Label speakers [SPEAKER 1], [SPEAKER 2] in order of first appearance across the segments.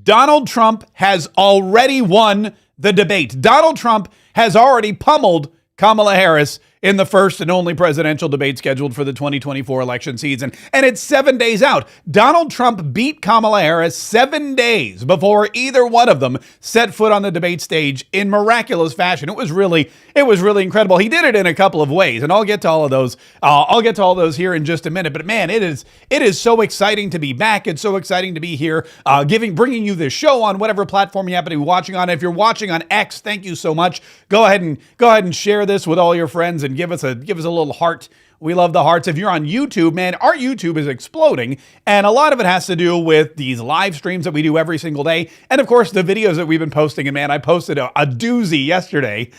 [SPEAKER 1] Donald Trump has already won the debate. Donald Trump has already pummeled Kamala Harris in the first and only presidential debate scheduled for the 2024 election season. And it's 7 days out. Donald Trump beat Kamala Harris 7 days before either one of them set foot on the debate stage in miraculous fashion. It was really incredible. He did it in a couple of ways, and I'll get to all of those. I'll get to all those here in just a minute. But man, it is so exciting to be back. It's so exciting to be here, bringing you this show on whatever platform you happen to be watching on. If you're watching on X, thank you so much. Go ahead and share this with all your friends and give us a little heart. We love the hearts. If you're on YouTube, man, our YouTube is exploding, and a lot of it has to do with these live streams that we do every single day, and of course the videos that we've been posting. And man, I posted a doozy yesterday.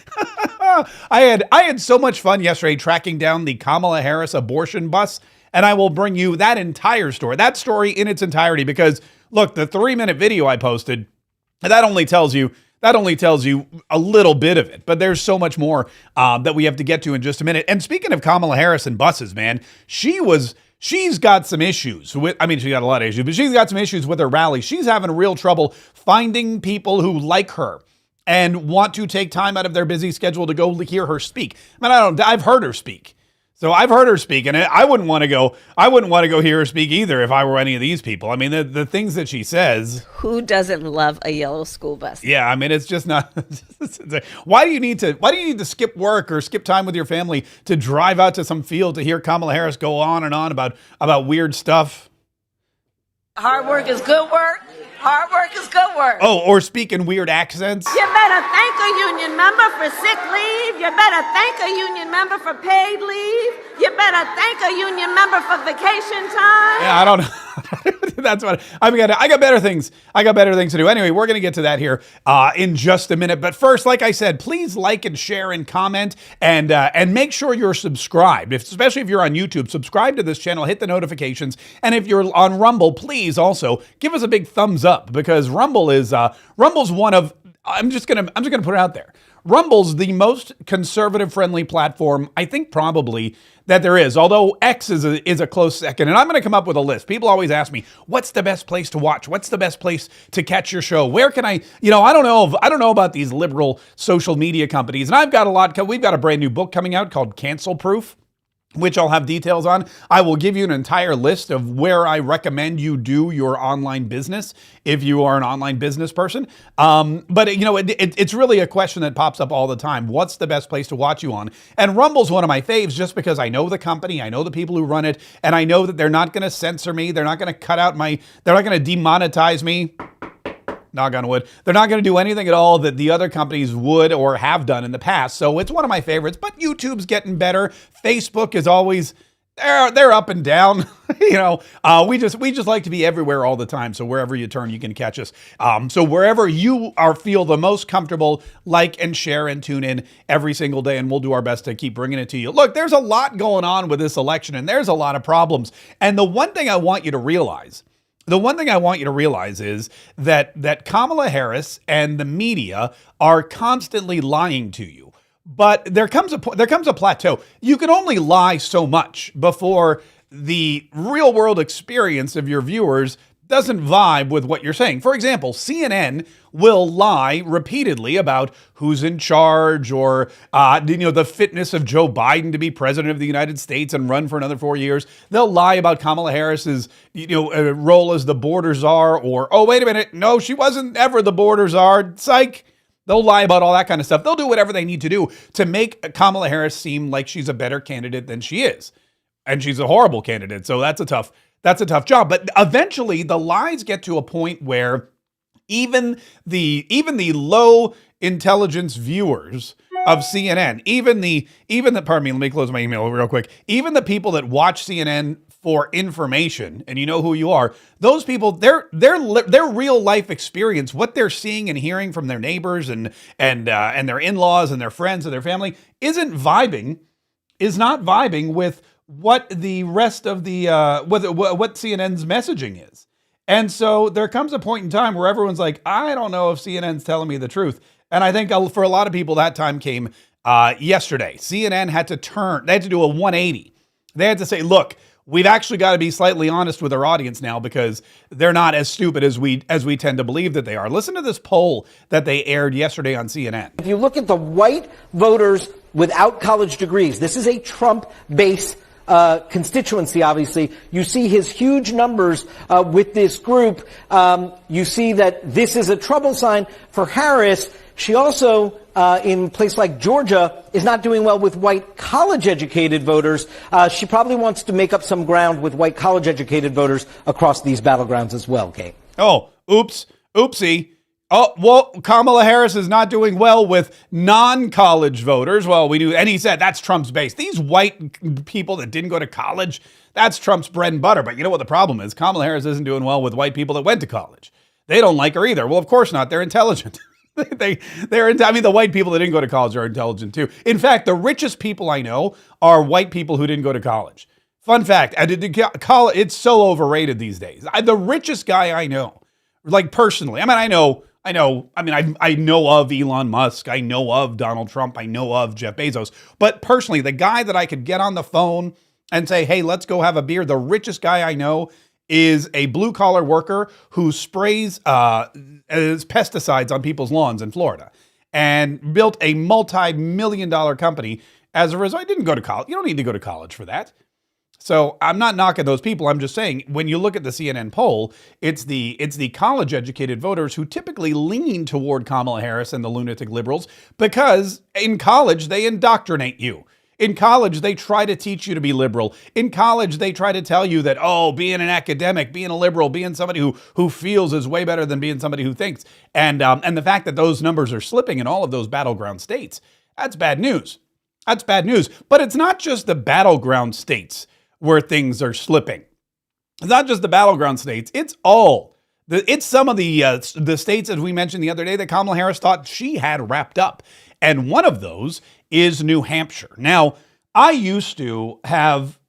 [SPEAKER 1] I had so much fun yesterday tracking down the Kamala Harris abortion bus, and I will bring you that entire story, that story in its entirety, because look, the 3-minute video I posted, that only tells you a little bit of it, but there's so much more that we have to get to in just a minute. And speaking of Kamala Harris and buses, man, she's got some issues with, she got a lot of issues, but she's got some issues with her rally. She's having real trouble finding people who like her and want to take time out of their busy schedule to go hear her speak. I've heard her speak. So I've heard her speak, and I wouldn't want to go hear her speak either if I were any of these people. I mean, the things that she says.
[SPEAKER 2] Who doesn't love a yellow school bus?
[SPEAKER 1] Yeah, I mean, it's just not. Why do you need to skip work or skip time with your family to drive out to some field to hear Kamala Harris go on and on about weird stuff?
[SPEAKER 3] Hard work is good work. Hard work is good work.
[SPEAKER 1] Oh, or speak in weird accents.
[SPEAKER 3] You better thank a union member for sick leave. You better thank a union member for paid leave. You better thank a union member for vacation time.
[SPEAKER 1] Yeah, I don't know. That's what I got better things. I got better things to do. Anyway, we're going to get to that here in just a minute. But first, like I said, please like and share and comment and make sure you're subscribed. Especially if you're on YouTube, subscribe to this channel, hit the notifications. And if you're on Rumble, please also give us a big thumbs up, because Rumble's one of, I'm just gonna put it out there. Rumble's the most conservative friendly platform, I think, probably that there is, although X is a close second. And I'm going to come up with a list. People always ask me, what's the best place to watch? What's the best place to catch your show? Where can I don't know about these liberal social media companies. And we've got a brand new book coming out called Cancel Proof, which I'll have details on. I will give you an entire list of where I recommend you do your online business if you are an online business person. But it's really a question that pops up all the time. What's the best place to watch you on? And Rumble's one of my faves, just because I know the company, I know the people who run it, and I know that they're not going to censor me. They're not going to they're not going to demonetize me. Knock on wood. They're not going to do anything at all that the other companies would or have done in the past. So it's one of my favorites, but YouTube's getting better. Facebook is always, they're up and down. We just like to be everywhere all the time. So wherever you turn, you can catch us. So wherever you feel the most comfortable, like and share and tune in every single day, and we'll do our best to keep bringing it to you. Look, there's a lot going on with this election, and there's a lot of problems. And the one thing I want you to realize is that Kamala Harris and the media are constantly lying to you. But there comes a plateau. You can only lie so much before the real world experience of your viewers doesn't vibe with what you're saying. For example, CNN will lie repeatedly about who's in charge, or the fitness of Joe Biden to be president of the United States and run for another 4 years. They'll lie about Kamala Harris's role as the border czar, or, oh, wait a minute, no, she wasn't ever the border czar. Psych. They'll lie about all that kind of stuff. They'll do whatever they need to do to make Kamala Harris seem like she's a better candidate than she is. And she's a horrible candidate. So that's a tough job. But eventually the lies get to a point where even the low intelligence viewers of CNN, pardon me, let me close my email real quick. Even the people that watch CNN for information, and you know who you are, those people, their real life experience, what they're seeing and hearing from their neighbors and their in-laws and their friends and their family is not vibing with what the rest of the what CNN's messaging is. And so there comes a point in time where everyone's like, I don't know if CNN's telling me the truth. And I think for a lot of people, that time came yesterday. CNN had to do a 180. They had to say, look, we've actually got to be slightly honest with our audience now, because they're not as stupid as we tend to believe that they are. Listen to this poll that they aired yesterday on CNN.
[SPEAKER 4] If you look at the white voters without college degrees, this is a Trump-based constituency, obviously. You see his huge numbers with this group. You see that this is a trouble sign for Harris. She also, in a place like Georgia, is not doing well with white college-educated voters. She probably wants to make up some ground with white college-educated voters across these battlegrounds as well, Kaye.
[SPEAKER 1] Oh, oopsie. Oh, well, Kamala Harris is not doing well with non-college voters. Well, we knew, and he said that's Trump's base. These white people that didn't go to college, that's Trump's bread and butter. But you know what the problem is? Kamala Harris isn't doing well with white people that went to college. They don't like her either. Well, of course not. They're intelligent. The white people that didn't go to college are intelligent too. In fact, the richest people I know are white people who didn't go to college. Fun fact, it's so overrated these days. The richest guy I know, like personally, I know of Elon Musk, I know of Donald Trump, I know of Jeff Bezos, but personally, the guy that I could get on the phone and say, hey, let's go have a beer, the richest guy I know is a blue-collar worker who sprays pesticides on people's lawns in Florida and built a multi-million-dollar company as a result. He didn't go to college. You don't need to go to college for that. So I'm not knocking those people. I'm just saying, when you look at the CNN poll, it's the college-educated voters who typically lean toward Kamala Harris and the lunatic liberals, because in college, they indoctrinate you. In college, they try to teach you to be liberal. In college, they try to tell you that, oh, being an academic, being a liberal, being somebody who feels is way better than being somebody who thinks. And the fact that those numbers are slipping in all of those battleground states, that's bad news. That's bad news. But it's not just the battleground states where things are slipping. It's not just the battleground states. It's some of the states, as we mentioned the other day, that Kamala Harris thought she had wrapped up. And one of those is New Hampshire. Now, I used to have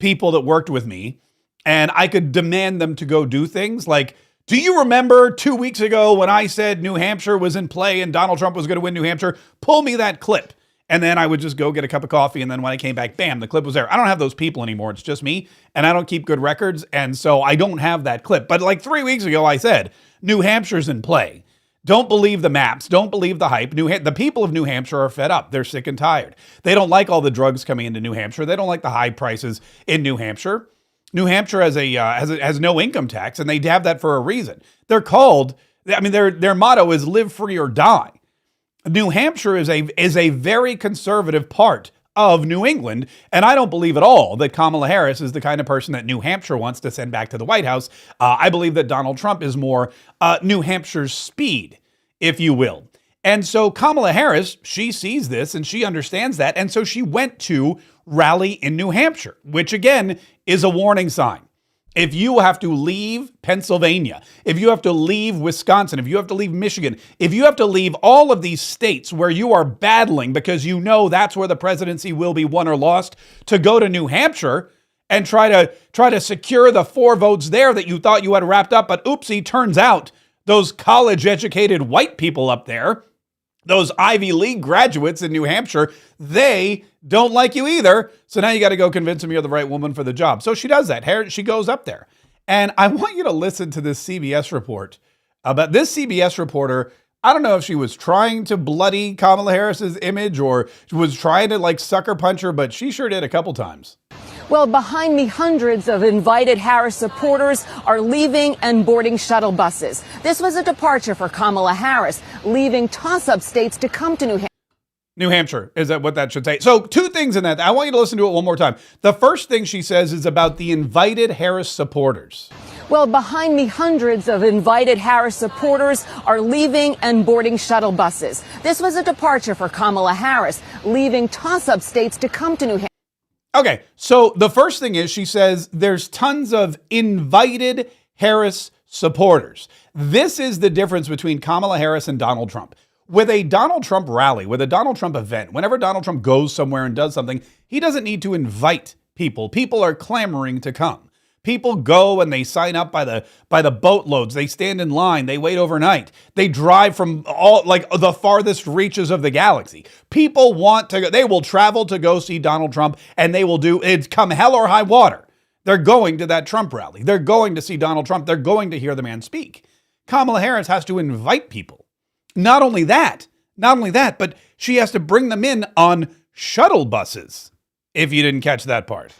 [SPEAKER 1] people that worked with me, and I could demand them to go do things like, do you remember 2 weeks ago when I said New Hampshire was in play and Donald Trump was going to win New Hampshire? Pull me that clip. And then I would just go get a cup of coffee, and then when I came back, bam, the clip was there. I don't have those people anymore. It's just me, and I don't keep good records, and so I don't have that clip. But like 3 weeks ago, I said, New Hampshire's in play. Don't believe the maps. Don't believe the hype. The people of New Hampshire are fed up. They're sick and tired. They don't like all the drugs coming into New Hampshire. They don't like the high prices in New Hampshire. New Hampshire has no income tax, and they have that for a reason. Their motto is live free or die. New Hampshire is a very conservative part of New England, and I don't believe at all that Kamala Harris is the kind of person that New Hampshire wants to send back to the White House. I believe that Donald Trump is more New Hampshire's speed, if you will. And so Kamala Harris, she sees this and she understands that, and so she went to rally in New Hampshire, which again is a warning sign. If you have to leave Pennsylvania, if you have to leave Wisconsin, if you have to leave Michigan, if you have to leave all of these states where you are battling because you know that's where the presidency will be won or lost, to go to New Hampshire and try to secure the 4 votes there that you thought you had wrapped up, but oopsie, turns out those college-educated white people up there, those Ivy League graduates in New Hampshire, they don't like you either. So now you got to go convince them you're the right woman for the job. So she does that. She goes up there. And I want you to listen to this CBS report about this CBS reporter. I don't know if she was trying to bloody Kamala Harris's image or was trying to sucker punch her, but she sure did a couple times.
[SPEAKER 5] Well, behind me, hundreds of invited Harris supporters are leaving and boarding shuttle buses. This was a departure for Kamala Harris, leaving toss-up states to come to New Hampshire.
[SPEAKER 1] New Hampshire, is that what that should say? So 2 things in that. I want you to listen to it one more time. The first thing she says is about the invited Harris supporters.
[SPEAKER 5] Well, behind me, hundreds of invited Harris supporters are leaving and boarding shuttle buses. This was a departure for Kamala Harris, leaving toss-up states to come to New Hampshire.
[SPEAKER 1] Okay, so the first thing is she says there's tons of invited Harris supporters. This is the difference between Kamala Harris and Donald Trump. With a Donald Trump rally, with a Donald Trump event, whenever Donald Trump goes somewhere and does something, he doesn't need to invite people. People are clamoring to come. People go and they sign up by the boatloads. They stand in line. They wait overnight. They drive from all the farthest reaches of the galaxy. People want to go. They will travel to go see Donald Trump, and they will do it come hell or high water. They're going to that Trump rally. They're going to see Donald Trump. They're going to hear the man speak. Kamala Harris has to invite people. Not only that, but she has to bring them in on shuttle buses, if you didn't catch that part.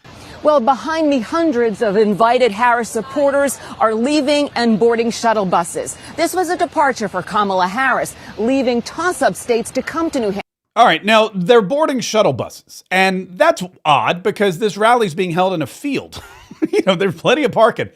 [SPEAKER 5] Well, behind me, hundreds of invited Harris supporters are leaving and boarding shuttle buses. This was a departure for Kamala Harris, leaving toss-up states to come to New Hampshire.
[SPEAKER 1] All right, now they're boarding shuttle buses, and that's odd because this rally's being held in a field. There's plenty of parking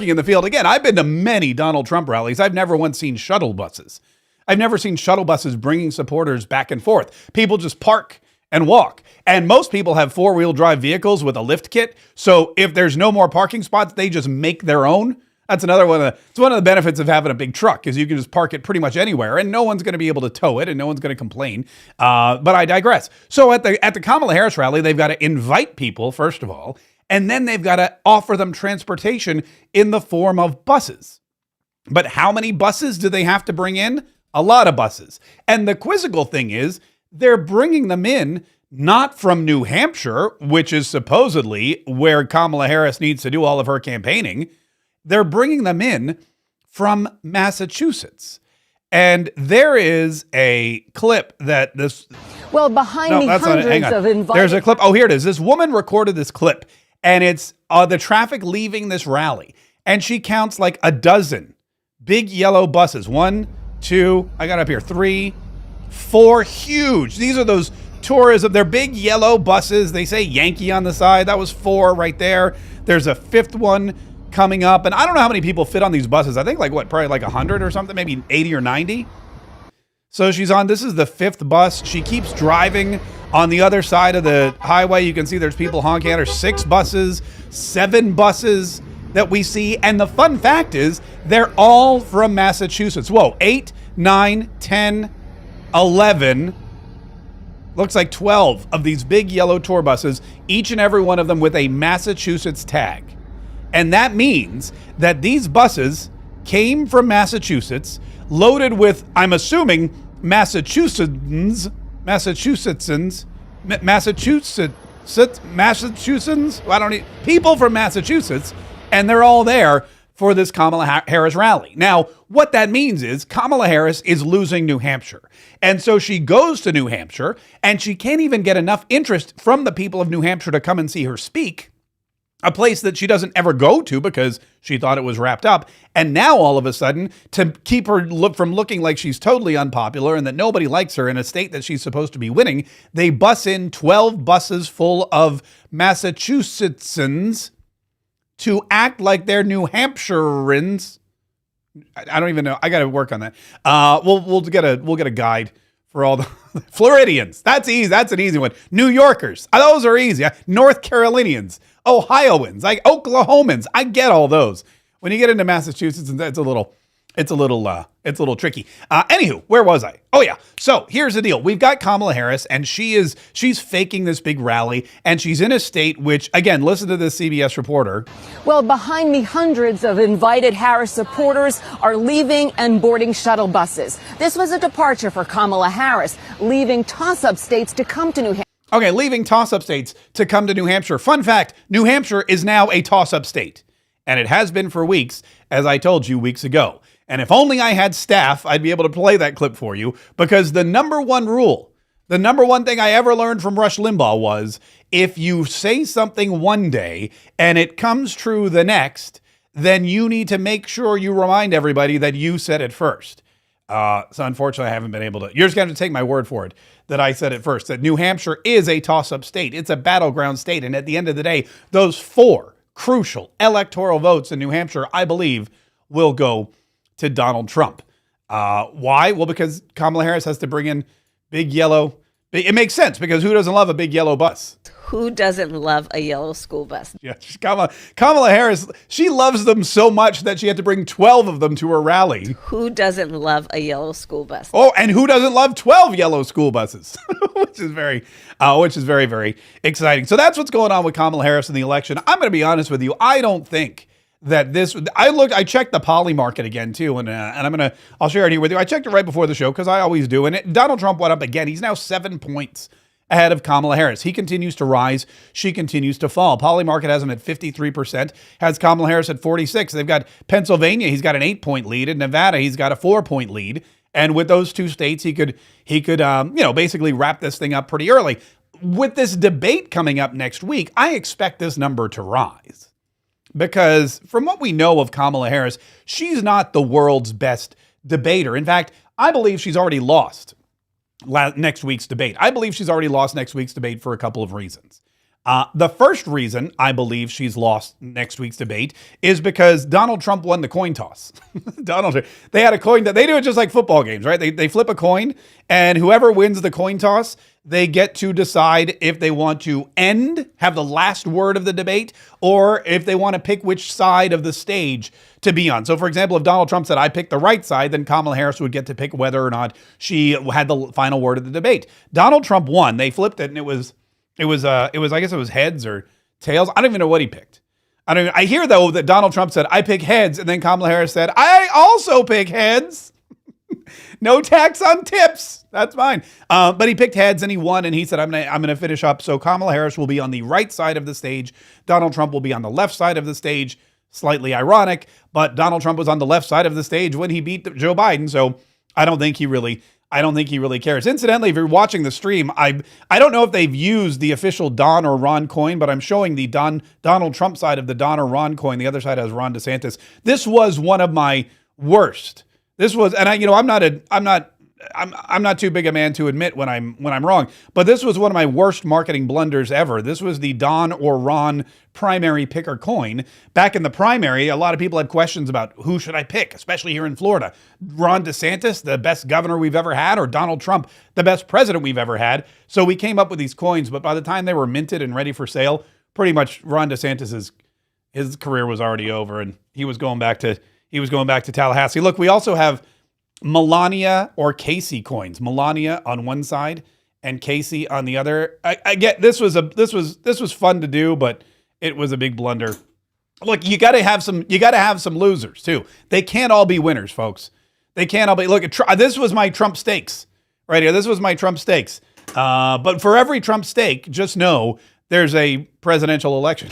[SPEAKER 1] in the field. Again, I've been to many Donald Trump rallies. I've never once seen shuttle buses. I've never seen shuttle buses bringing supporters back and forth. People just park and walk. And most people have four-wheel drive vehicles with a lift kit. So if there's no more parking spots, they just make their own. That's another one. It's one of the benefits of having a big truck is you can just park it pretty much anywhere and no one's going to be able to tow it and no one's going to complain. But I digress. So at the Kamala Harris rally, they've got to invite people, first of all, and then they've got to offer them transportation in the form of buses. But how many buses do they have to bring in? A lot of buses. And the quizzical thing is they're bringing them in not from New Hampshire, which is supposedly where Kamala Harris needs to do all of her campaigning. They're bringing them in from Massachusetts. And there is a clip that this...
[SPEAKER 5] Well, behind me, hundreds of invited...
[SPEAKER 1] There's a clip. Oh, here it is. This woman recorded this clip, and it's the traffic leaving this rally. And she counts like a dozen big yellow buses. 1, 2, I got up here, 3, 4, huge. These are those tourism. They're big yellow buses. They say Yankee on the side. That was 4 right there. There's a 5th one coming up. And I don't know how many people fit on these buses. I think probably like 100 or something, maybe 80 or 90. So this is the 5th bus. She keeps driving on the other side of the highway. You can see there's people honking at her. 6 buses, 7 buses that we see. And the fun fact is they're all from Massachusetts. Whoa, 8, 9, 10, 11, looks like 12 of these big yellow tour buses, each and every one of them with a Massachusetts tag. And that means that these buses came from Massachusetts, loaded with, I'm assuming, Massachusettsans, people from Massachusetts, and they're all there for this Kamala Harris rally. Now, what that means is Kamala Harris is losing New Hampshire. And so she goes to New Hampshire, and she can't even get enough interest from the people of New Hampshire to come and see her speak, a place that she doesn't ever go to because she thought it was wrapped up. And now, all of a sudden, to keep her from looking like she's totally unpopular and that nobody likes her in a state that she's supposed to be winning, they bus in 12 buses full of Massachusettsans to act like they're New Hampshireans. I don't even know. I got to work on that. We'll get a guide for all the Floridians. That's easy. That's an easy one. New Yorkers. Those are easy. North Carolinians, Ohioans, like Oklahomans. I get all those. When you get into Massachusetts, it's a little tricky. Anywho, where was I? Oh yeah. So here's the deal. We've got Kamala Harris, and she's faking this big rally, and she's in a state which, again, listen to this CBS reporter.
[SPEAKER 5] Well, behind me, hundreds of invited Harris supporters are leaving and boarding shuttle buses. This was a departure for Kamala Harris, leaving toss-up states to come to New Hampshire.
[SPEAKER 1] Okay, leaving toss-up states to come to New Hampshire. Fun fact, New Hampshire is now a toss-up state, and it has been for weeks, as I told you weeks ago. And if only I had staff, I'd be able to play that clip for you, because the number one rule, the number one thing I ever learned from Rush Limbaugh was, if you say something one day and it comes true the next, then you need to make sure you remind everybody that you said it first. So unfortunately, I haven't been able to. You're just going to take my word for it that I said it first, that New Hampshire is a toss-up state. It's a battleground state. And at the end of the day, those 4 crucial electoral votes in New Hampshire, I believe, will go to Donald Trump. Why? Well, because Kamala Harris has to bring in big yellow. It makes sense, because who doesn't love a big yellow bus?
[SPEAKER 2] Who doesn't love a yellow school bus?
[SPEAKER 1] Yeah, Kamala Harris, she loves them so much that she had to bring 12 of them to her rally.
[SPEAKER 2] Who doesn't love a yellow school bus?
[SPEAKER 1] Oh, and who doesn't love 12 yellow school buses? which is very, very exciting. So that's what's going on with Kamala Harris in the election. I'm going to be honest with you. I don't think that I checked the Poly market again too, and I'll share it here with you. I checked it right before the show, because I always do. And Donald Trump went up again. He's now 7 points ahead of Kamala Harris. He continues to rise. She continues to fall. Polymarket has him at 53%, has Kamala Harris at 46%. They've got Pennsylvania. He's got an 8-point lead. In Nevada, he's got a 4-point lead. And with those two states, he could basically wrap this thing up pretty early. With this debate coming up next week, I expect this number to rise. Because from what we know of Kamala Harris, she's not the world's best debater. In fact, I believe she's already lost next week's debate. I believe she's already lost next week's debate for a couple of reasons. The first reason I believe she's lost next week's debate is because Donald Trump won the coin toss. They had a coin that they do it just like football games, right? They flip a coin, and whoever wins the coin toss, they get to decide if they want to have the last word of the debate, or if they want to pick which side of the stage to be on. So, for example, if Donald Trump said, I picked the right side, then Kamala Harris would get to pick whether or not she had the final word of the debate. Donald Trump won. They flipped it, and it was I guess it was heads or tails. I don't even know what he picked. I hear, though, that Donald Trump said, I pick heads, and then Kamala Harris said, I also pick heads. No tax on tips. That's fine. But he picked heads and he won, and he said, I'm gonna finish up. So Kamala Harris will be on the right side of the stage. Donald Trump will be on the left side of the stage. Slightly ironic, but Donald Trump was on the left side of the stage when he beat Joe Biden. So I don't think he really cares. Incidentally, if you're watching the stream, I don't know if they've used the official Don or Ron coin, but I'm showing the Donald Trump side of the Don or Ron coin. The other side has Ron DeSantis. This was one of my worst. This was, and I'm not too big a man to admit when I'm wrong, but this was one of my worst marketing blunders ever. This was the Don or Ron primary picker coin. Back in the primary, a lot of people had questions about who should I pick, especially here in Florida. Ron DeSantis, the best governor we've ever had, or Donald Trump, the best president we've ever had. So we came up with these coins, but by the time they were minted and ready for sale, pretty much Ron DeSantis, his career was already over, and he was going back to Tallahassee. Look, we also have Melania or Casey coins. Melania on one side and Casey on the other. I get this was fun to do, but it was a big blunder. Look, you got to have some losers too. They can't all be winners, folks. They can't all be. Look, this was my Trump stakes right here. This was my Trump stakes. But for every Trump stake, just know there's a presidential election,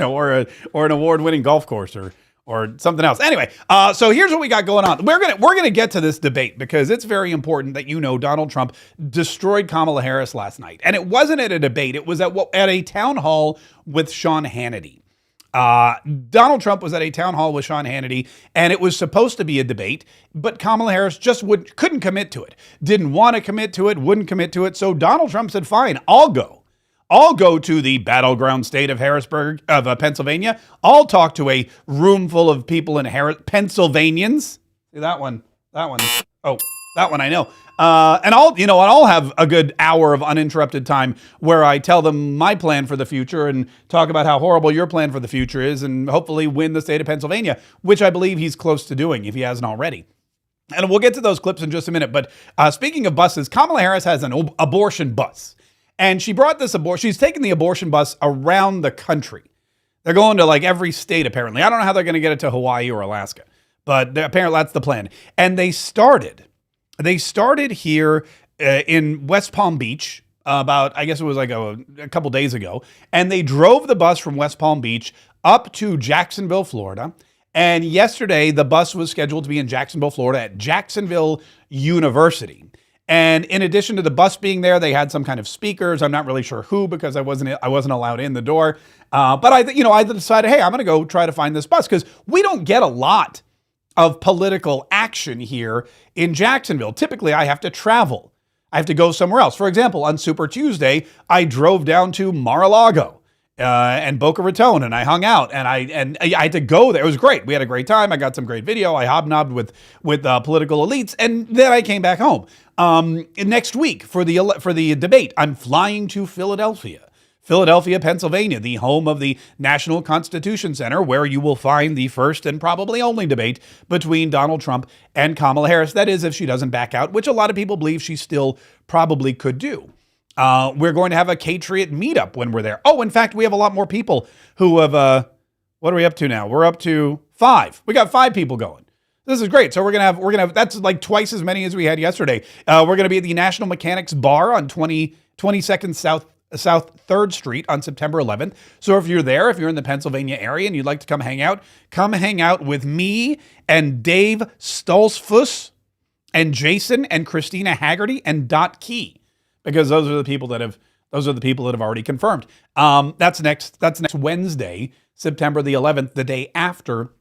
[SPEAKER 1] or an award-winning golf course or something else. Anyway, so here's what we got going on. We're gonna get to this debate because it's very important that Donald Trump destroyed Kamala Harris last night, and it wasn't at a debate. It was at a town hall with Sean Hannity. Donald Trump was at a town hall with Sean Hannity, and it was supposed to be a debate, but Kamala Harris just couldn't commit to it. Didn't want to commit to it. Wouldn't commit to it. So Donald Trump said, "Fine, I'll go." I'll go to the battleground state of Pennsylvania. I'll talk to a room full of people in Pennsylvanians. See that one? Oh, that one I know. And I'll have a good hour of uninterrupted time where I tell them my plan for the future and talk about how horrible your plan for the future is, and hopefully win the state of Pennsylvania, which I believe he's close to doing if he hasn't already. And we'll get to those clips in just a minute. But speaking of buses, Kamala Harris has an abortion bus. And she brought this she's taking the abortion bus around the country. They're going to like every state, apparently. I don't know how they're going to get it to Hawaii or Alaska, but apparently that's the plan. And they started here in West Palm Beach I guess it was like a couple days ago. And they drove the bus from West Palm Beach up to Jacksonville, Florida. And yesterday, the bus was scheduled to be in Jacksonville, Florida at Jacksonville University. And in addition to the bus being there, they had some kind of speakers. I'm not really sure who because I wasn't allowed in the door. But I decided, hey, I'm going to go try to find this bus because we don't get a lot of political action here in Jacksonville. Typically, I have to travel. I have to go somewhere else. For example, on Super Tuesday, I drove down to Mar-a-Lago and Boca Raton, and I hung out, and I had to go there. It was great. We had a great time. I got some great video. I hobnobbed with political elites, and then I came back home. Next week for the debate, I'm flying to Philadelphia, Pennsylvania, the home of the National Constitution Center, where you will find the first and probably only debate between Donald Trump and Kamala Harris. That is, if she doesn't back out, which a lot of people believe she still probably could do. We're going to have a Patriot meetup when we're there. Oh, in fact, we have a lot more people who have, what are we up to now? We're up to 5. We got 5 people going. This is great. So we're gonna have that's like twice as many as we had yesterday. We're gonna be at the National Mechanics Bar on 20 22nd South 3rd Street on September 11th. So if you're there, if you're in the Pennsylvania area and you'd like to come hang out with me and Dave Stolzfus and Jason and Christina Haggerty and Dot Key, because those are the people that have already confirmed. That's next Wednesday, September the 11th, the day after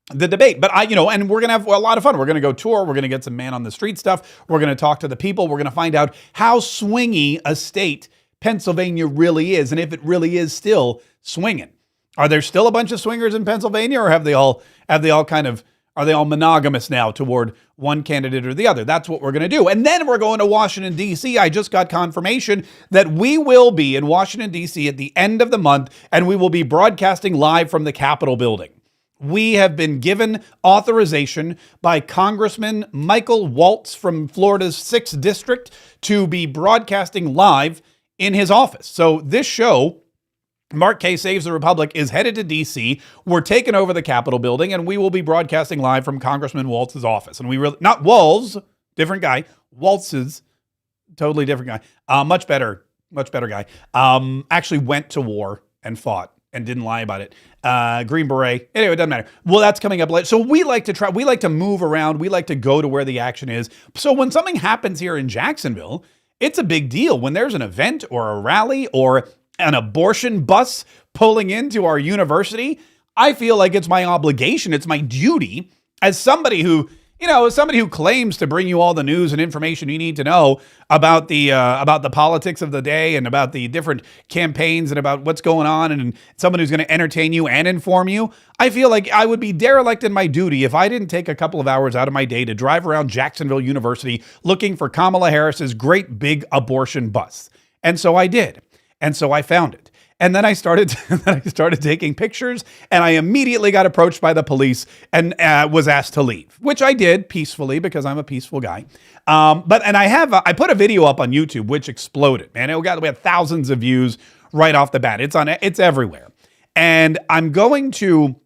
[SPEAKER 1] the debate. But and we're going to have a lot of fun. We're going to go tour. We're going to get some man on the street stuff. We're going to talk to the people. We're going to find out how swingy a state Pennsylvania really is, and if it really is still swinging. Are there still a bunch of swingers in Pennsylvania, or are they all monogamous now toward one candidate or the other? That's what we're going to do. And then we're going to Washington, D.C. I just got confirmation that we will be in Washington, D.C. at the end of the month, and we will be broadcasting live from the Capitol building. We have been given authorization by Congressman Michael Walz from Florida's 6th District to be broadcasting live in his office. So this show, Mark Kaye Saves the Republic, is headed to D.C. We're taking over the Capitol building, and we will be broadcasting live from Congressman Walz's office. And not Walz, different guy. Walz's, totally different guy. Much better guy. Actually went to war and fought and didn't lie about it. Green Beret. Anyway, it doesn't matter. Well, that's coming up later. So we like to move around. We like to go to where the action is. So when something happens here in Jacksonville, it's a big deal. When there's an event or a rally or an abortion bus pulling into our university, I feel like it's my obligation, it's my duty as somebody who claims to bring you all the news and information you need to know about the politics of the day and about the different campaigns and about what's going on, and someone who's going to entertain you and inform you. I feel like I would be derelict in my duty if I didn't take a couple of hours out of my day to drive around Jacksonville University looking for Kamala Harris's great big abortion bus. And so I did. And so I found it. And then I started taking pictures, and I immediately got approached by the police and was asked to leave, which I did peacefully because I'm a peaceful guy. I put a video up on YouTube which exploded, man. We had thousands of views right off the bat. It's everywhere. And I'm going to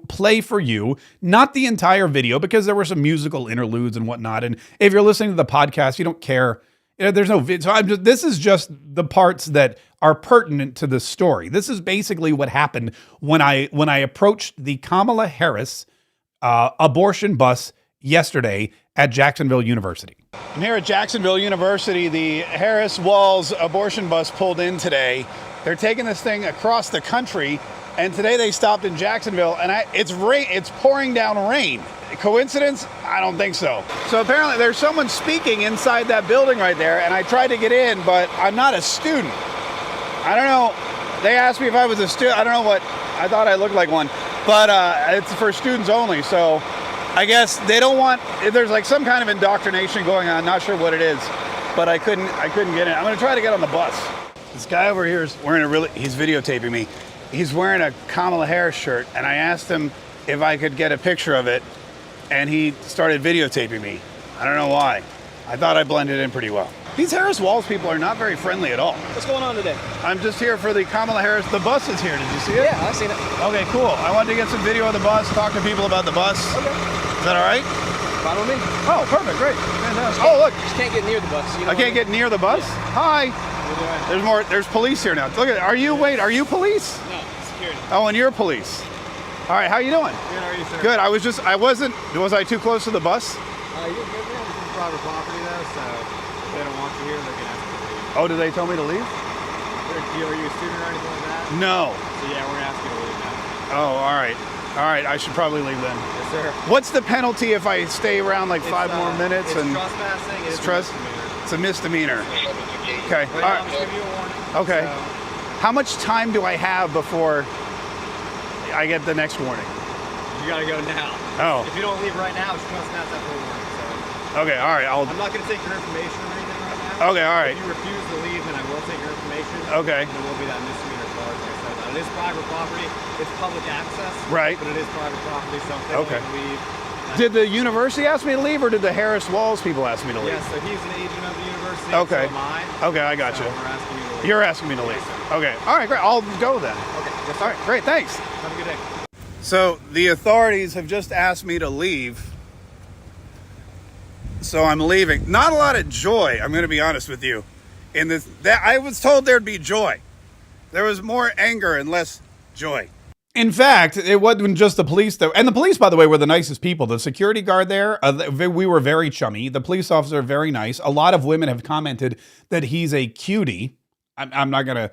[SPEAKER 1] play for you, not the entire video, because there were some musical interludes and whatnot. And if you're listening to the podcast, you don't care. There's no video. So this is just the parts that are pertinent to the story. This is basically what happened when I approached the Kamala Harris abortion bus yesterday at Jacksonville University. I'm here at Jacksonville University. The Harris-Walz abortion bus pulled in today. They're taking this thing across the country, and today they stopped in Jacksonville, and it's pouring down rain. Coincidence? I don't think so. So apparently there's someone speaking inside that building right there, and I tried to get in, but I'm not a student. I don't know. They asked me if I was a student. I don't know what. I thought I looked like one, but it's for students only. So I guess they don't want. There's like some kind of indoctrination going on. Not sure what it is, but I couldn't get in. I'm gonna try to get on the bus. This guy over here is wearing he's videotaping me. He's wearing a Kamala Harris shirt, and I asked him if I could get a picture of it, and he started videotaping me. I don't know why. I thought I blended in pretty well. These Harris-Walz people are not very friendly at all.
[SPEAKER 6] What's going on today?
[SPEAKER 1] I'm just here for the Kamala Harris. The bus is here. Did you see it?
[SPEAKER 6] Yeah, I've seen it.
[SPEAKER 1] Okay, cool. I wanted to get some video of the bus, talk to people about the bus.
[SPEAKER 6] Okay.
[SPEAKER 1] Is that all right?
[SPEAKER 6] Fine with me.
[SPEAKER 1] Oh, perfect. Great. Fantastic. Oh, look.
[SPEAKER 6] Just can't get near the bus.
[SPEAKER 1] I can't get near the bus? Yeah. Hi. There's police here now. Look at it. Are you police?
[SPEAKER 6] No, security.
[SPEAKER 1] Oh, and you're police. All right, how you doing?
[SPEAKER 6] Good, how are you, sir?
[SPEAKER 1] Good. Was I too close to the bus?
[SPEAKER 6] You're good, man. This is private property, though, so if they don't want you here, they're going to ask you to leave.
[SPEAKER 1] Oh, did they tell me to leave?
[SPEAKER 6] Are you a student or anything like that?
[SPEAKER 1] No.
[SPEAKER 6] So, yeah, we're going to ask you to leave now.
[SPEAKER 1] Oh, all right. All right, I should probably leave then.
[SPEAKER 6] Yes, sir.
[SPEAKER 1] What's the penalty if I stay around like 5 more minutes?
[SPEAKER 6] It's trespassing.
[SPEAKER 1] It's a misdemeanor. Okay.
[SPEAKER 6] All right. I'll just give you a warning.
[SPEAKER 1] Okay.
[SPEAKER 6] So,
[SPEAKER 1] how much time do I have before I get the next warning?
[SPEAKER 6] you got to go now.
[SPEAKER 1] Oh.
[SPEAKER 6] If you don't leave right now, it's trespass after a warning. So.
[SPEAKER 1] Okay, all right.
[SPEAKER 6] I'm not going to take your information or anything right now.
[SPEAKER 1] Okay, all right.
[SPEAKER 6] If you refuse to leave, then I will take your information.
[SPEAKER 1] Okay.
[SPEAKER 6] And it will be that misdemeanor charge. Like I said, it is private property. It's public access.
[SPEAKER 1] Right.
[SPEAKER 6] But it is private property, so if they want to leave.
[SPEAKER 1] Did the university ask me to leave, or did the Harris-Walz people ask me to leave?
[SPEAKER 6] Yes, so he's an agent of the university.
[SPEAKER 1] Okay.
[SPEAKER 6] So am I.
[SPEAKER 1] Okay, I got
[SPEAKER 6] so
[SPEAKER 1] you.
[SPEAKER 6] We're asking you to leave.
[SPEAKER 1] You're asking me to leave.
[SPEAKER 6] Yes,
[SPEAKER 1] Okay. All right, great. I'll go then.
[SPEAKER 6] Okay. Yes, sir.
[SPEAKER 1] All right, great. Thanks.
[SPEAKER 6] Have a good day.
[SPEAKER 1] So the authorities have just asked me to leave. So I'm leaving. Not a lot of joy, I'm going to be honest with you.
[SPEAKER 7] in this. That I was told there'd be joy. There was more anger and less joy.
[SPEAKER 1] In fact, it wasn't just the police, though. And the police, by the way, were the nicest people. The security guard there, we were very chummy. The police officer, very nice. A lot of women have commented that he's a cutie. I'm not gonna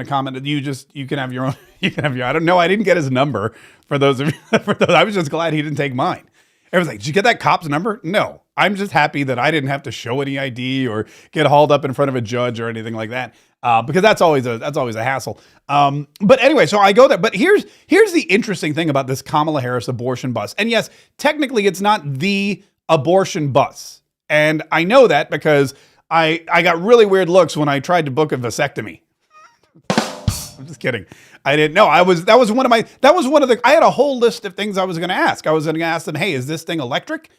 [SPEAKER 1] comment. You can have your own. You can have your. I don't know. I didn't get his number for those of you. I was just glad he didn't take mine. Everyone's like, did you get that cop's number? No. I'm just happy that I didn't have to show any ID or get hauled up in front of a judge or anything like that. Because that's always a hassle. But anyway, so I go there. But here's the interesting thing about this Kamala Harris abortion bus. And yes, technically it's not the abortion bus. And I know that because I got really weird looks when I tried to book a vasectomy. I'm just kidding. I didn't know. I had a whole list of things I was going to ask. I was going to ask them, hey, is this thing electric?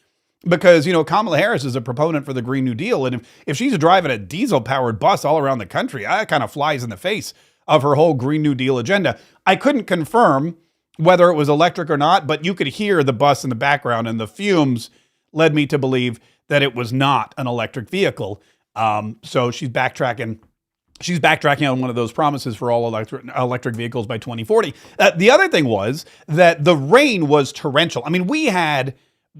[SPEAKER 1] Because, Kamala Harris is a proponent for the Green New Deal. And if she's driving a diesel-powered bus all around the country, that kind of flies in the face of her whole Green New Deal agenda. I couldn't confirm whether it was electric or not, but you could hear the bus in the background, and the fumes led me to believe that it was not an electric vehicle. So she's backtracking. She's backtracking on one of those promises for all electric vehicles by 2040. The other thing was that the rain was torrential. I mean, we had...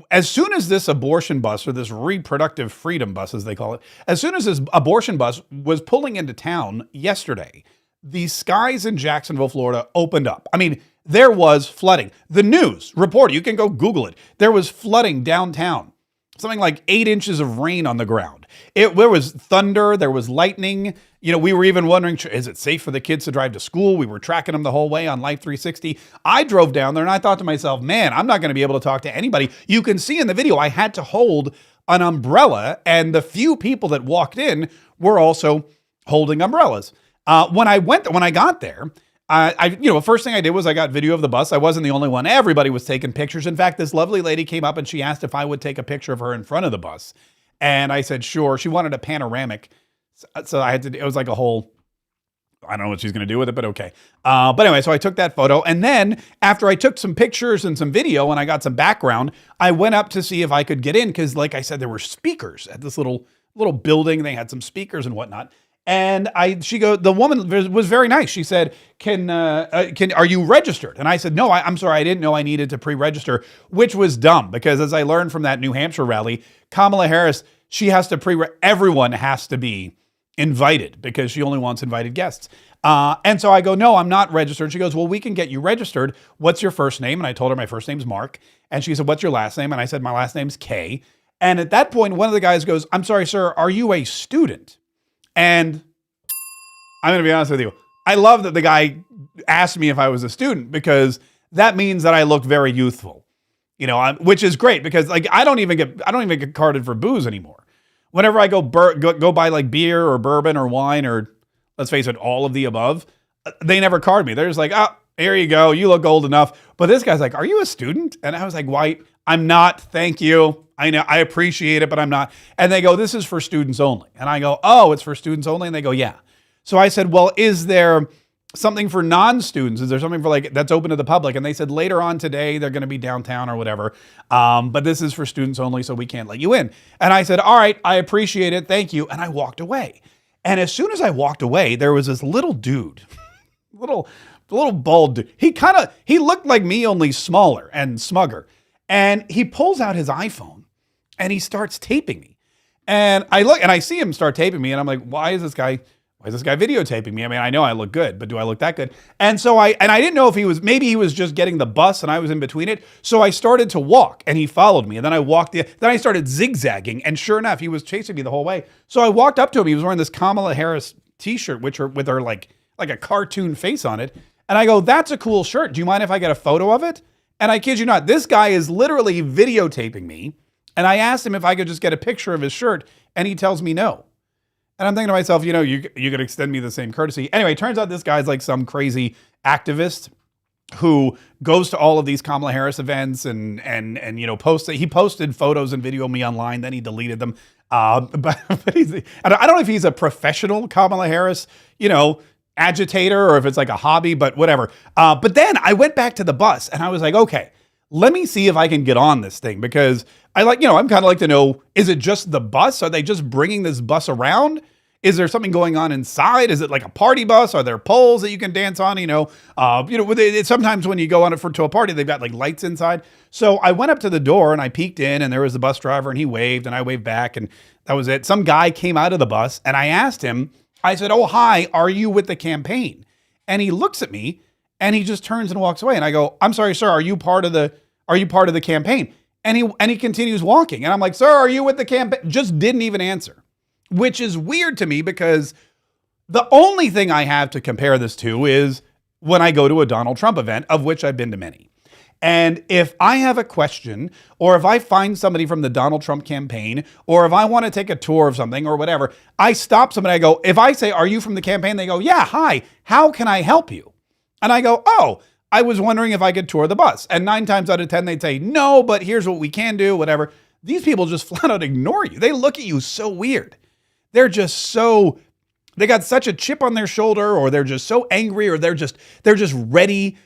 [SPEAKER 1] As soon as this abortion bus, or this reproductive freedom bus, as they call it, as soon as this abortion bus was pulling into town yesterday, the skies in Jacksonville, Florida opened up. I mean, there was flooding. The news reported, you can go Google it, there was flooding downtown. Something like 8 inches of rain on the ground. There was thunder, there was lightning. We were even wondering, is it safe for the kids to drive to school? We were tracking them the whole way on Life 360. I drove down there and I thought to myself, man, I'm not going to be able to talk to anybody. You can see in the video, I had to hold an umbrella, and the few people that walked in were also holding umbrellas. When I got there, first thing I did was I got video of the bus. I wasn't the only one. Everybody was taking pictures. In fact, this lovely lady came up and she asked if I would take a picture of her in front of the bus. And I said, sure. She wanted a panoramic. So it was like a whole, I don't know what she's going to do with it, but okay. But anyway, so I took that photo. And then after I took some pictures and some video and I got some background, I went up to see if I could get in. Cause like I said, there were speakers at this little building. They had some speakers and whatnot. And the woman was very nice. She said, are you registered? And I said, no, I'm sorry. I didn't know I needed to pre-register, which was dumb because as I learned from that New Hampshire rally, Kamala Harris, everyone has to be invited because she only wants invited guests. And so I go, no, I'm not registered. She goes, well, we can get you registered. What's your first name? And I told her my first name's Mark. And she said, what's your last name? And I said, my last name's Kaye. And at that point, one of the guys goes, I'm sorry, sir, are you a student? And I'm going to be honest with you. I love that the guy asked me if I was a student because that means that I look very youthful, which is great because like I don't even get carded for booze anymore. Whenever I go buy like beer or bourbon or wine or let's face it, all of the above, they never card me. They're just like, oh, here you go. You look old enough. But this guy's like, are you a student? And I was like, why? I'm not. Thank you. I know, I appreciate it, but I'm not. And they go, this is for students only. And I go, oh, it's for students only? And they go, yeah. So I said, well, is there something for non-students? Is there something for that's open to the public? And they said later on today, they're going to be downtown or whatever. But this is for students only, so we can't let you in. And I said, all right, I appreciate it. Thank you. And I walked away. And as soon as I walked away, there was this little dude, little bald dude. He looked like me, only smaller and smugger. And he pulls out his iPhone. And he starts taping me. And I look and I see him start taping me. And I'm like, why is this guy videotaping me? I mean, I know I look good, but do I look that good? And so I didn't know if maybe he was just getting the bus and I was in between it. So I started to walk and he followed me. And then then I started zigzagging. And sure enough, he was chasing me the whole way. So I walked up to him. He was wearing this Kamala Harris t-shirt, with her like a cartoon face on it. And I go, that's a cool shirt. Do you mind if I get a photo of it? And I kid you not, this guy is literally videotaping me. And I asked him if I could just get a picture of his shirt, and he tells me no. And I'm thinking to myself, you could extend me the same courtesy. Anyway, turns out this guy's like some crazy activist who goes to all of these Kamala Harris events and he posted photos and video of me online, then he deleted them. But I don't know if he's a professional Kamala Harris, agitator or if it's like a hobby, but whatever. But then I went back to the bus and I was like, okay, let me see if I can get on this thing because I'm kind of like to know, is it just the bus? Are they just bringing this bus around? Is there something going on inside? Is it like a party bus? Are there poles that you can dance on? Sometimes when you go on it to a party, they've got like lights inside. So I went up to the door and I peeked in, and there was the bus driver, and he waved and I waved back, and that was it. Some guy came out of the bus and I asked him, I said, "Oh, hi, are you with the campaign?" And he looks at me and he just turns and walks away. And I go, "I'm sorry, sir, are you part of the campaign?" And he continues walking. And I'm like, "Sir, are you with the campaign?" Just didn't even answer, which is weird to me because the only thing I have to compare this to is when I go to a Donald Trump event, of which I've been to many. And if I have a question, or if I find somebody from the Donald Trump campaign, or if I want to take a tour of something or whatever, I stop somebody. I go, if I say, "Are you from the campaign?" They go, "Yeah, hi, how can I help you?" And I go, "Oh, I was wondering if I could tour the bus." And 9 times out of 10, they'd say, "No, but here's what we can do," whatever. These people just flat out ignore you. They look at you so weird. They're just they got such a chip on their shoulder, or they're just so angry, or they're just ready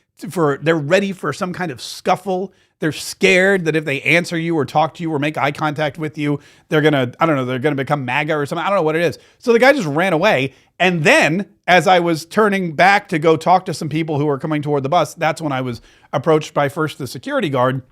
[SPEAKER 1] for some kind of scuffle. They're scared that if they answer you or talk to you or make eye contact with you, they're going to become MAGA or something. I don't know what it is. So the guy just ran away. And then as I was turning back to go talk to some people who were coming toward the bus, that's when I was approached by first the security guard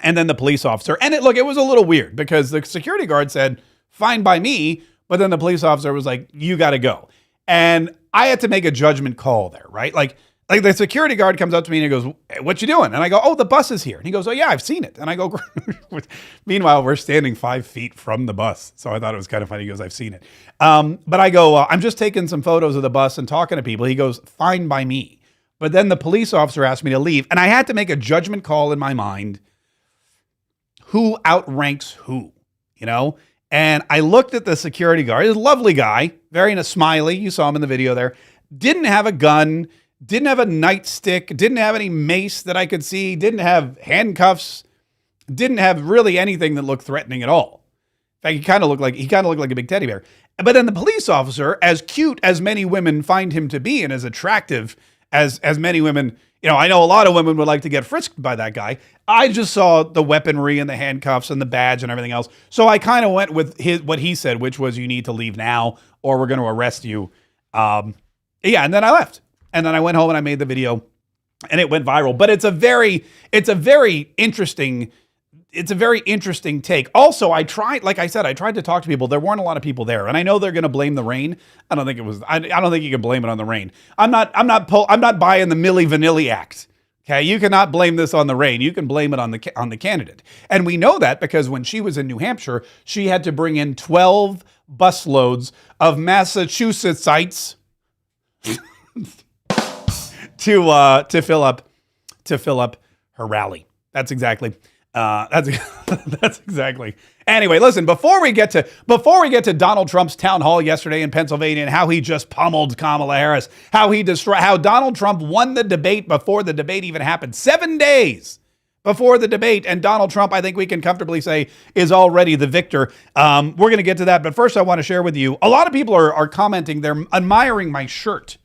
[SPEAKER 1] and then the police officer. And it was a little weird because the security guard said, "Fine by me." But then the police officer was like, "You got to go." And I had to make a judgment call there, right? Like the security guard comes up to me and he goes, "Hey, what you doing?" And I go, "Oh, the bus is here." And he goes, "Oh yeah, I've seen it." And I go, meanwhile, we're standing 5 feet from the bus. So I thought it was kind of funny. He goes, "I've seen it." But I go, "I'm just taking some photos of the bus and talking to people." He goes, "Fine by me." But then the police officer asked me to leave. And I had to make a judgment call in my mind. Who outranks who, And I looked at the security guard. He's a lovely guy, very smiley. You saw him in the video there. Didn't have a gun, didn't have a nightstick, didn't have any mace that I could see, didn't have handcuffs, didn't have really anything that looked threatening at all. In fact, he kind of looked like a big teddy bear. But then the police officer, as cute as many women find him to be, and as attractive as many women, I know a lot of women would like to get frisked by that guy. I just saw the weaponry and the handcuffs and the badge and everything else. So I kind of went with what he said, which was, "You need to leave now or we're going to arrest you." And then I left. And then I went home and I made the video and it went viral. But it's a very interesting take. Also, I tried to talk to people. There weren't a lot of people there. And I know they're going to blame the rain. I don't think you can blame it on the rain. I'm not buying the Milli Vanilli act. Okay, you cannot blame this on the rain. You can blame it on the candidate. And we know that because when she was in New Hampshire, she had to bring in 12 busloads of Massachusettsites to fill up her rally. That's exactly. That's exactly. Anyway, listen, before we get to Donald Trump's town hall yesterday in Pennsylvania and how he just pummeled Kamala Harris, how Donald Trump won the debate before the debate even happened, 7 days before the debate. And Donald Trump, I think we can comfortably say, is already the victor. We're going to get to that. But first, I want to share with you, a lot of people are commenting. They're admiring my shirt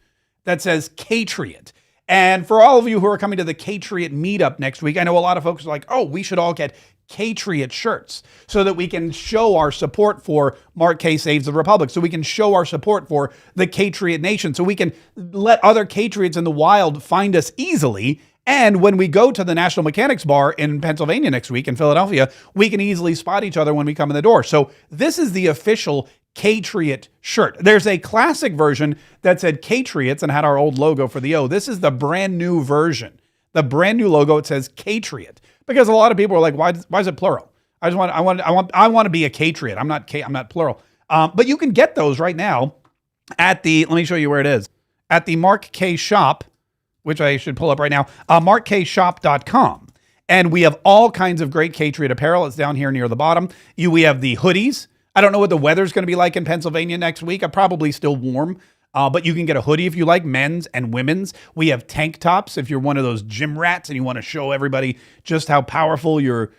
[SPEAKER 1] that says Patriot. And for all of you who are coming to the Patriot meetup next week, I know a lot of folks are like, "Oh, we should all get Patriot shirts so that we can show our support for Mark Kaye Saves the Republic, so we can show our support for the Patriot Nation, so we can let other Patriots in the wild find us easily. And when we go to the National Mechanics Bar in Pennsylvania next week in Philadelphia, we can easily spot each other when we come in the door." So this is the official Patriot shirt. There's a classic version that said Patriots and had our old logo for the O. This is the brand new version. The brand new logo, it says Patriot. Because a lot of people are like, why is it plural? I want to be a Patriot. I'm not plural. But you can get those right now let me show you where it is. At the Mark Kaye shop, which I should pull up right now, markkshop.com. And we have all kinds of great Patriot apparel. It's down here near the bottom. We have the hoodies. I don't know what the weather's going to be like in Pennsylvania next week. Probably still warm, but you can get a hoodie if you like, men's and women's. We have tank tops if you're one of those gym rats and you want to show everybody just how powerful your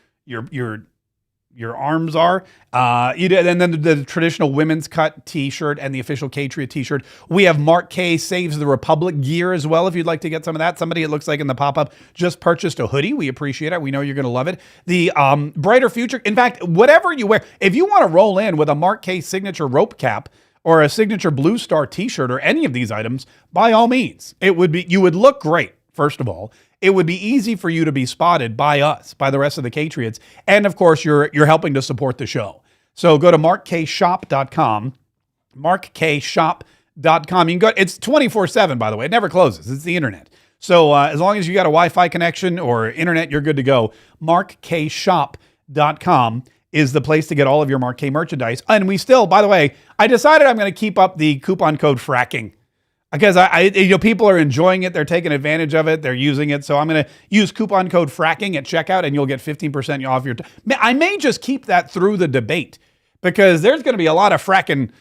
[SPEAKER 1] arms are. And then the traditional women's cut t-shirt and the official Patriot t-shirt. We have Mark Kaye Saves the Republic gear as well if you'd like to get some of that. Somebody, it looks like in the pop-up, just purchased a hoodie. We appreciate it. We know you're going to love it. The Brighter Future. In fact, whatever you wear, if you want to roll in with a Mark Kaye signature rope cap or a signature Blue Star t-shirt or any of these items, by all means. You would look great, first of all. It would be easy for you to be spotted by us, by the rest of the Patriots. And of course, you're helping to support the show. So go to markshop.com, markshop.com. You can go, it's 24/7, by the way. It never closes. It's the internet. So as long as you got a Wi-Fi connection or internet, you're good to go. markshop.com is the place to get all of your Mark K merchandise. And we still, by the way, I decided I'm going to keep up the coupon code fracking because people are enjoying it. They're taking advantage of it. They're using it. So I'm going to use coupon code fracking at checkout and you'll get 15% off your I may just keep that through the debate because there's going to be a lot of fracking.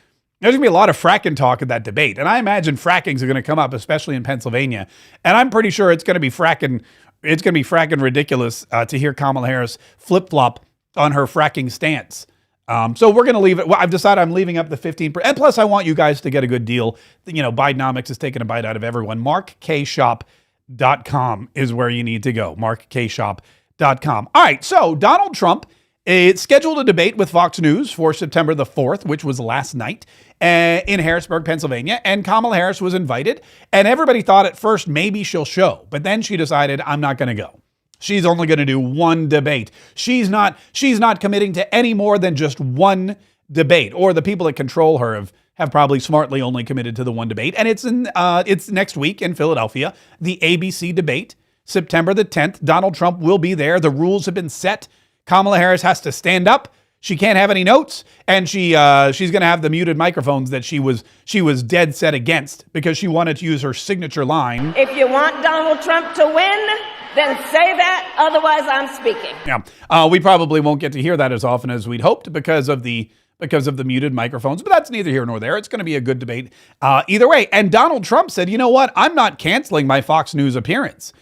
[SPEAKER 1] There's going to be a lot of fracking talk at that debate. And I imagine frackings are going to come up, especially in Pennsylvania. And I'm pretty sure it's going to be fracking. It's going to be fracking ridiculous to hear Kamala Harris flip-flop on her fracking stance. So we're going to leave it. Well, I've decided I'm leaving up the 15%. And plus, I want you guys to get a good deal. Bidenomics is taking a bite out of everyone. MarkKShop.com is where you need to go. MarkKShop.com. All right. So Donald Trump scheduled a debate with Fox News for September the 4th, which was last night in Harrisburg, Pennsylvania. And Kamala Harris was invited. And everybody thought at first maybe she'll show. But then she decided, I'm not going to go. She's only going to do one debate. She's not committing to any more than just one debate. Or the people that control her have probably smartly only committed to the one debate. And it's next week in Philadelphia, the ABC debate, September the 10th. Donald Trump will be there. The rules have been set. Kamala Harris has to stand up. She can't have any notes, and she's going to have the muted microphones that she was dead set against because she wanted to use her signature line.
[SPEAKER 3] If you want Donald Trump to win, then say that. Otherwise, I'm speaking.
[SPEAKER 1] Yeah, we probably won't get to hear that as often as we'd hoped because of the muted microphones, but that's neither here nor there. It's going to be a good debate either way. And Donald Trump said, you know what? I'm not canceling my Fox News appearance.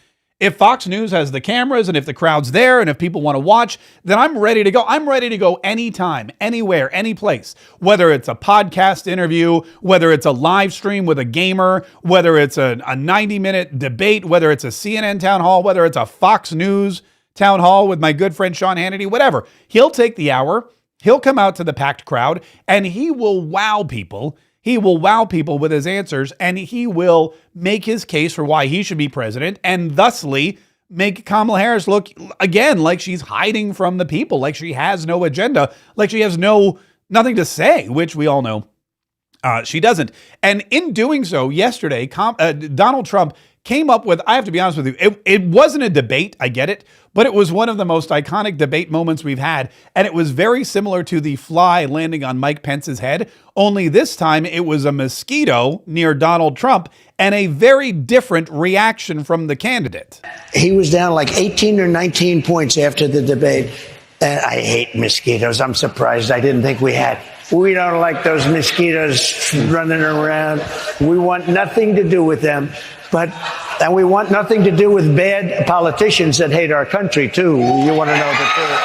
[SPEAKER 1] If Fox News has the cameras and if the crowd's there and if people want to watch, then I'm ready to go. I'm ready to go anytime, anywhere, any place, whether it's a podcast interview, whether it's a live stream with a gamer, whether it's a 90-minute debate, whether it's a CNN town hall, whether it's a Fox News town hall with my good friend Sean Hannity, whatever. He'll take the hour. He'll come out to the packed crowd and he will wow people. He will wow people with his answers, and he will make his case for why he should be president, and thusly make Kamala Harris look, again, like she's hiding from the people, like she has no agenda, like she has nothing to say, which we all know she doesn't. And in doing so, yesterday, Donald Trump came up with, I have to be honest with you, it wasn't a debate, I get it, but it was one of the most iconic debate moments we've had, and it was very similar to the fly landing on Mike Pence's head, only this time it was a mosquito near Donald Trump, and a very different reaction from the candidate.
[SPEAKER 8] He was down like 18 or 19 points after the debate. I hate mosquitoes. I'm surprised. I didn't think we had. We don't like those mosquitoes running around. We want nothing to do with them. And we want nothing to do with bad politicians that hate our country, too. You want to know the truth.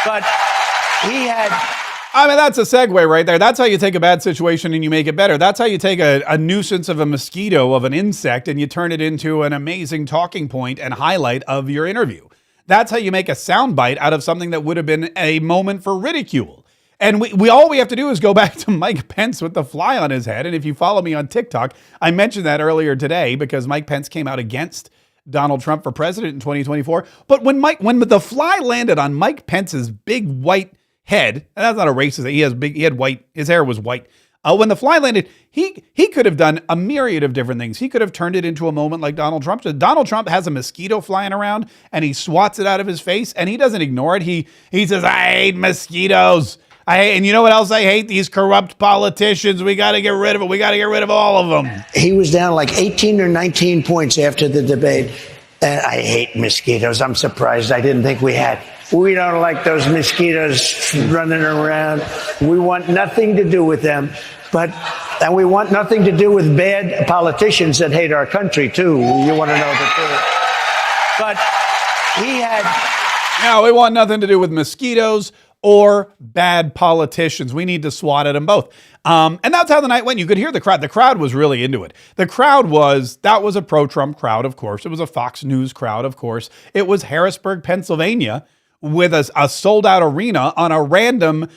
[SPEAKER 8] But he had...
[SPEAKER 1] I mean, that's a segue right there. That's how you take a bad situation and you make it better. That's how you take a nuisance of a mosquito, of an insect, and you turn it into an amazing talking point and highlight of your interview. That's how you make a soundbite out of something that would have been a moment for ridicule. And all we have to do is go back to Mike Pence with the fly on his head. And if you follow me on TikTok, I mentioned that earlier today because Mike Pence came out against Donald Trump for president in 2024. But when the fly landed on Mike Pence's big white head, and that's not a racist, his hair was white. When the fly landed, he could have done a myriad of different things. He could have turned it into a moment like Donald Trump did. Donald Trump has a mosquito flying around and he swats it out of his face and he doesn't ignore it. He says, I hate mosquitoes. And you know what else I hate? These corrupt politicians. We got to get rid of it. We got to get rid of all of them.
[SPEAKER 8] He was down like 18 or 19 points after the debate. I hate mosquitoes. I'm surprised. I didn't think we had. We don't like those mosquitoes running around. We want nothing to do with them. And we want nothing to do with bad politicians that hate our country, too. You want to know the truth. But he had...
[SPEAKER 1] No, we want nothing to do with mosquitoes or bad politicians. We need to swat at them both. And that's how the night went. You could hear the crowd. The crowd was really into it. That was a pro-Trump crowd, of course. It was a Fox News crowd, of course. It was Harrisburg, Pennsylvania, with a sold out arena on a random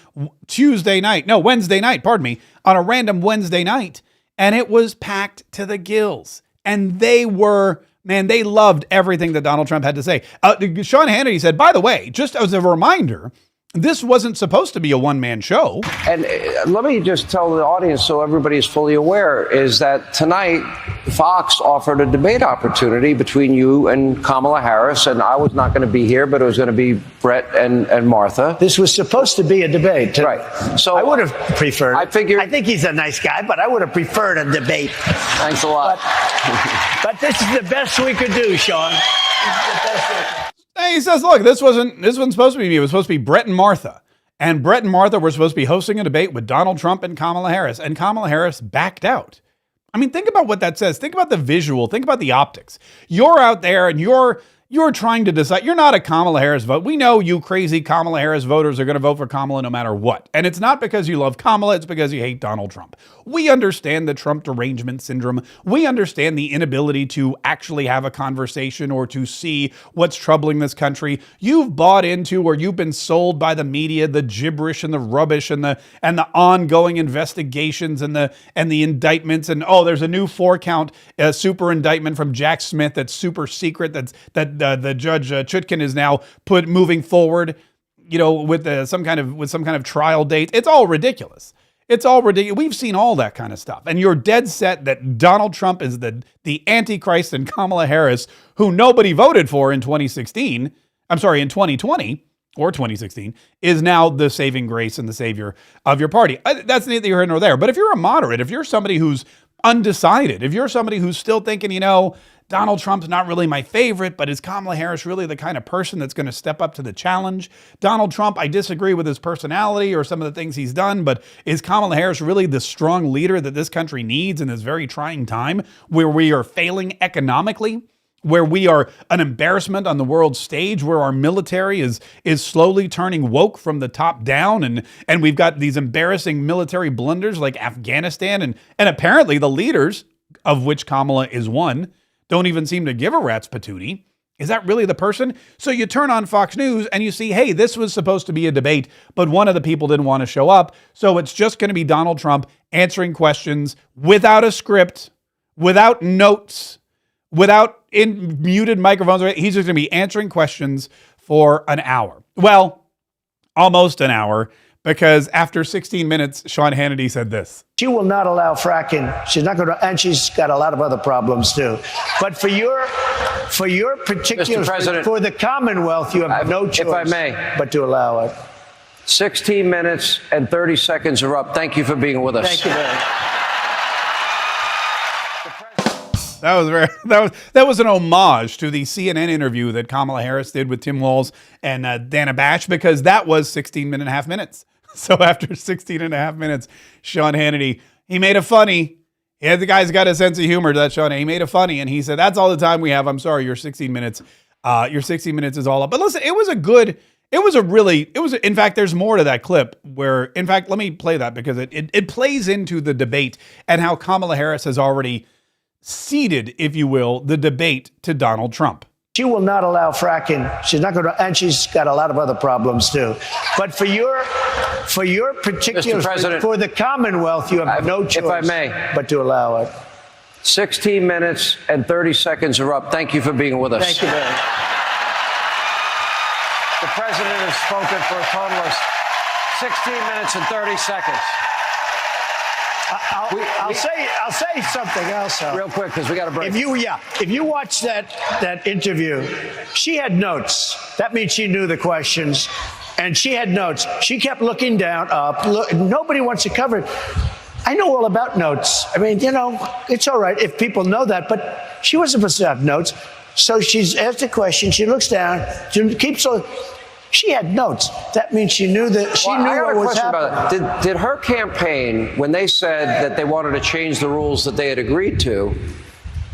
[SPEAKER 1] Wednesday night, on a random Wednesday night. And it was packed to the gills. And they loved everything that Donald Trump had to say. Sean Hannity said, by the way, just as a reminder, this wasn't supposed to be a one-man show.
[SPEAKER 9] And let me just tell the audience so everybody is fully aware, is that tonight Fox offered a debate opportunity between you and Kamala Harris, and I was not going to be here, but it was going to be Brett and Martha.
[SPEAKER 8] This was supposed to be a debate.
[SPEAKER 9] Right. So
[SPEAKER 8] I would have preferred.
[SPEAKER 9] I think he's
[SPEAKER 8] a nice guy, but I would have preferred a debate.
[SPEAKER 9] Thanks a lot.
[SPEAKER 8] But this is the best we could do, Sean.
[SPEAKER 1] He says, look, this wasn't supposed to be me. It was supposed to be Brett and Martha. And Brett and Martha were supposed to be hosting a debate with Donald Trump and Kamala Harris. And Kamala Harris backed out. I mean, think about what that says. Think about the visual. Think about the optics. You're out there and you're trying to decide. You're not a Kamala Harris vote. We know you crazy Kamala Harris voters are going to vote for Kamala no matter what. And it's not because you love Kamala. It's because you hate Donald Trump. We understand the Trump derangement syndrome. We understand the inability to actually have a conversation or to see what's troubling this country. You've bought into, or you've been sold by the media, the gibberish and the rubbish and the ongoing investigations and the indictments. And there's a new 4-count super indictment from Jack Smith that's super secret. The Judge Chutkin is now moving forward, with some kind of trial date. It's all ridiculous. It's all ridiculous. We've seen all that kind of stuff. And you're dead set that Donald Trump is the Antichrist, and Kamala Harris, who nobody voted for in 2016, in 2020 or 2016, is now the saving grace and the savior of your party. That's neither here nor there. But if you're a moderate, if you're somebody who's undecided, if you're somebody who's still thinking, Donald Trump's not really my favorite, but is Kamala Harris really the kind of person that's going to step up to the challenge? Donald Trump, I disagree with his personality or some of the things he's done, but is Kamala Harris really the strong leader that this country needs in this very trying time where we are failing economically, where we are an embarrassment on the world stage, where our military is slowly turning woke from the top down, and we've got these embarrassing military blunders like Afghanistan, and apparently the leaders, of which Kamala is one, don't even seem to give a rat's patootie. Is that really the person? So you turn on Fox News and you see, hey, this was supposed to be a debate, but one of the people didn't want to show up. So it's just going to be Donald Trump answering questions without a script, without notes, without muted microphones. He's just going to be answering questions for an hour. Well, almost an hour, because after 16 minutes, Sean Hannity said this.
[SPEAKER 8] She will not allow fracking. She's not going to, and she's got a lot of other problems too. But for your particular, for the Commonwealth, you have no choice,
[SPEAKER 9] if I may,
[SPEAKER 8] but to allow it.
[SPEAKER 9] 16 minutes and 30 seconds are up. Thank you for being with us.
[SPEAKER 8] Thank you very
[SPEAKER 1] much. That was an homage to the CNN interview that Kamala Harris did with Tim Walz and Dana Bash, because that was 16 and a half minutes. So after 16 and a half minutes, Sean Hannity, he made a funny. Yeah, the guy's got a sense of humor, that Sean. He made a funny, and he said, "That's all the time we have. I'm sorry, your 16 minutes. Your 16 minutes is all up." But listen, it was. In fact, there's more to that clip where, in fact, let me play that because it plays into the debate and how Kamala Harris has already ceded, if you will, the debate to Donald Trump.
[SPEAKER 8] She will not allow fracking. She's not going to, and she's got a lot of other problems too. But for your particular, for the Commonwealth, you have no choice,
[SPEAKER 9] if I may,
[SPEAKER 8] but to allow it.
[SPEAKER 9] 16 minutes and 30 seconds are up. Thank you for being with us.
[SPEAKER 8] Thank you very much.
[SPEAKER 9] The president has spoken for a total of 16 minutes and 30 seconds.
[SPEAKER 8] I'll say something else
[SPEAKER 9] real quick, because we got a break.
[SPEAKER 8] If you watch that interview, she had notes. That means she knew the questions, and she had notes. She kept looking down, up. Nobody wants to cover it. I know all about notes. I mean, it's all right if people know that, but she wasn't supposed to have notes. So she's asked a question. She looks down. She keeps. She had notes. That means she knew that she knew what was happening.
[SPEAKER 9] Did her campaign, when they said that they wanted to change the rules that they had agreed to,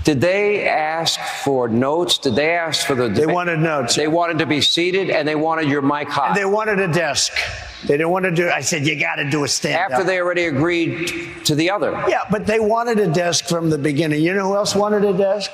[SPEAKER 9] did they ask for notes? Did they ask for the?
[SPEAKER 8] They wanted notes.
[SPEAKER 9] They wanted to be seated, and they wanted your mic hot.
[SPEAKER 8] And they wanted a desk. They didn't want to do. I said, you got to do a stand-up.
[SPEAKER 9] After they already agreed to the other.
[SPEAKER 8] Yeah, but they wanted a desk from the beginning. You know who else wanted a desk?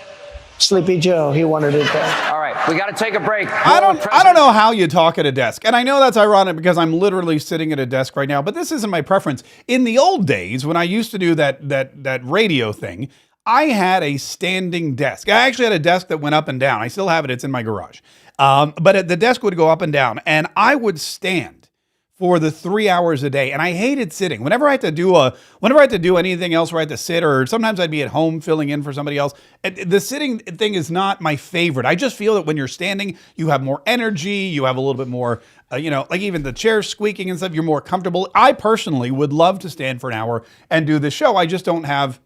[SPEAKER 8] Sleepy Joe, he wanted it back.
[SPEAKER 9] All right, we got to take a break.
[SPEAKER 1] I don't know how you talk at a desk. And I know that's ironic because I'm literally sitting at a desk right now, but this isn't my preference. In the old days, when I used to do that radio thing, I had a standing desk. I actually had a desk that went up and down. I still have it. It's in my garage. But the desk would go up and down, and I would stand for the 3 hours a day. And I hated sitting. Whenever I had to do anything else where I had to sit, or sometimes I'd be at home filling in for somebody else, the sitting thing is not my favorite. I just feel that when you're standing, you have more energy, you have a little bit more, like even the chair squeaking and stuff, you're more comfortable. I personally would love to stand for an hour and do the show. I just don't have,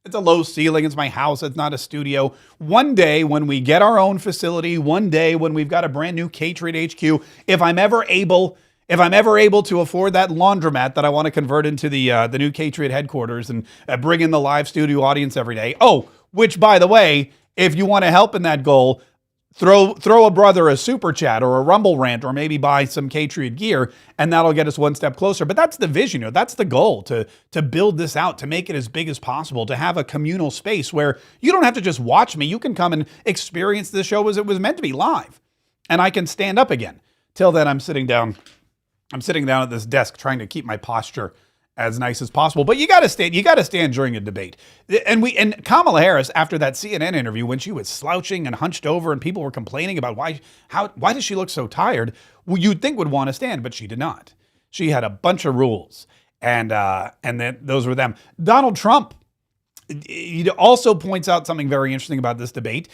[SPEAKER 1] it's a low ceiling. It's my house. It's not a studio. One day when we get our own facility, one day when we've got a brand new Patriot HQ, if I'm ever able to afford that laundromat that I want to convert into the new Patriot headquarters and bring in the live studio audience every day. Oh, which by the way, if you want to help in that goal, throw a brother a super chat or a Rumble rant or maybe buy some Patriot gear, and that'll get us one step closer. But that's the vision, that's the goal, to build this out, to make it as big as possible, to have a communal space where you don't have to just watch me. You can come and experience the show as it was meant to be, live, and I can stand up again. Till then, I'm sitting down at this desk trying to keep my posture as nice as possible. But you got to stand during a debate. And Kamala Harris, after that CNN interview, when she was slouching and hunched over and people were complaining about why does she look so tired, well, you'd think would want to stand, but she did not. She had a bunch of rules, and then those were them. Donald Trump also points out something very interesting about this debate.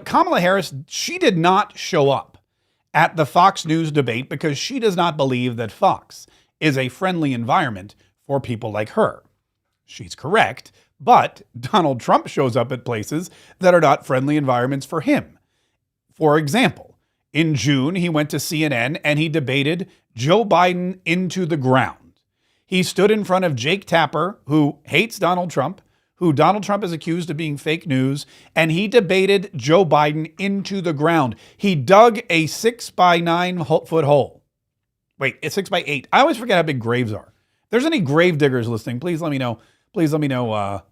[SPEAKER 1] Kamala Harris, she did not show up at the Fox News debate because she does not believe that Fox is a friendly environment for people like her. She's correct, but Donald Trump shows up at places that are not friendly environments for him. For example, in June, he went to CNN and he debated Joe Biden into the ground. He stood in front of Jake Tapper, who hates Donald Trump, who Donald Trump has accused of being fake news, and he debated Joe Biden into the ground. He dug a 6x9 foot hole. Wait, a 6x8. I always forget how big graves are. If there's any grave diggers listening, please let me know. Please let me know. I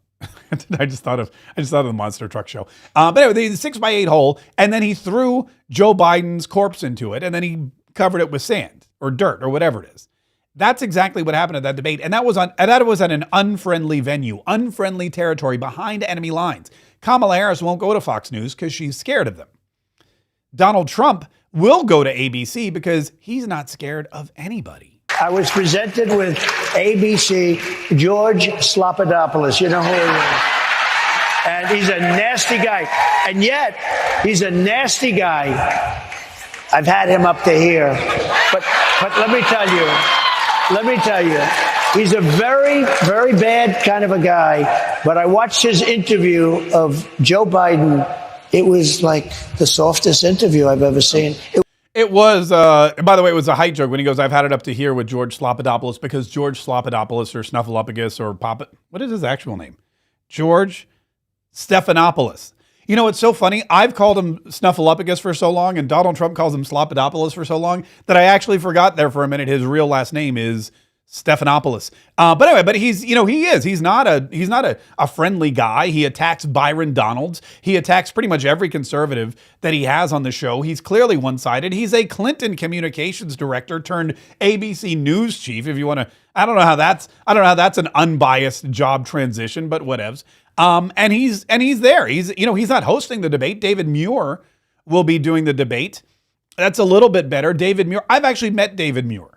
[SPEAKER 1] just thought of the monster truck show. But anyway, the 6x8 hole, and then he threw Joe Biden's corpse into it, and then he covered it with sand or dirt or whatever it is. That's exactly what happened at that debate. And that was at an unfriendly venue, unfriendly territory, behind enemy lines. Kamala Harris won't go to Fox News because she's scared of them. Donald Trump will go to ABC because he's not scared of anybody.
[SPEAKER 8] I was presented with ABC George Slopadopoulos. You know who he is? And he's a nasty guy. And yet, he's a nasty guy. I've had him up to here. But let me tell you, he's a very, very bad kind of a guy. But I watched his interview of Joe Biden. It was like the softest interview I've ever seen.
[SPEAKER 1] It was, by the way, it was a height joke when he goes, I've had it up to here with George Slopadopoulos, because George Slopadopoulos or Snuffleupagus or what is his actual name? George Stephanopoulos. You know, it's so funny. I've called him Snuffleupagus for so long, and Donald Trump calls him Slopadopoulos for so long, that I actually forgot there for a minute his real last name is Stephanopoulos. But anyway, but he's not a friendly guy. He attacks Byron Donalds. He attacks pretty much every conservative that he has on the show. He's clearly one-sided. He's a Clinton communications director turned ABC News chief. If you want to, I don't know how that's an unbiased job transition, but whatevs. And he's there. He's not hosting the debate. David Muir will be doing the debate. That's a little bit better. David Muir. I've actually met David Muir.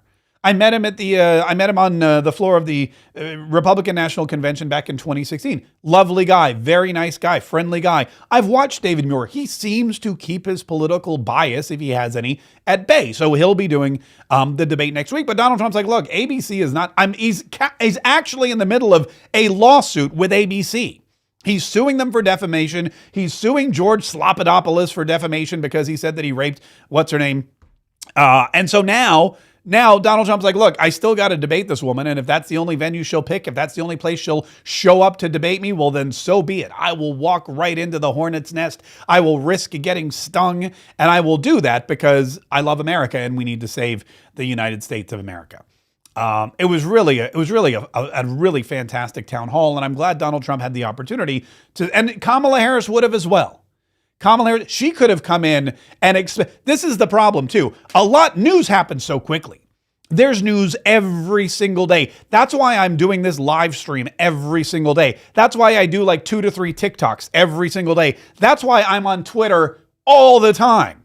[SPEAKER 1] I met him on the floor of the Republican National Convention back in 2016. Lovely guy, very nice guy, friendly guy. I've watched David Muir. He seems to keep his political bias, if he has any, at bay. So he'll be doing the debate next week. But Donald Trump's like, look, ABC is not. He's actually in the middle of a lawsuit with ABC. He's suing them for defamation. He's suing George Slopadopoulos for defamation because he said that he raped what's her name. And so now Donald Trump's like, look, I still got to debate this woman, and if that's the only venue she'll pick, if that's the only place she'll show up to debate me, well, then so be it. I will walk right into the hornet's nest. I will risk getting stung, and I will do that because I love America, and we need to save the United States of America. It was really a really fantastic town hall, and I'm glad Donald Trump had the opportunity to, and Kamala Harris would have as well. Kamala Harris, she could have come in and this is the problem too. News happens so quickly. There's news every single day. That's why I'm doing this live stream every single day. That's why I do like 2 to 3 TikToks every single day. That's why I'm on Twitter all the time.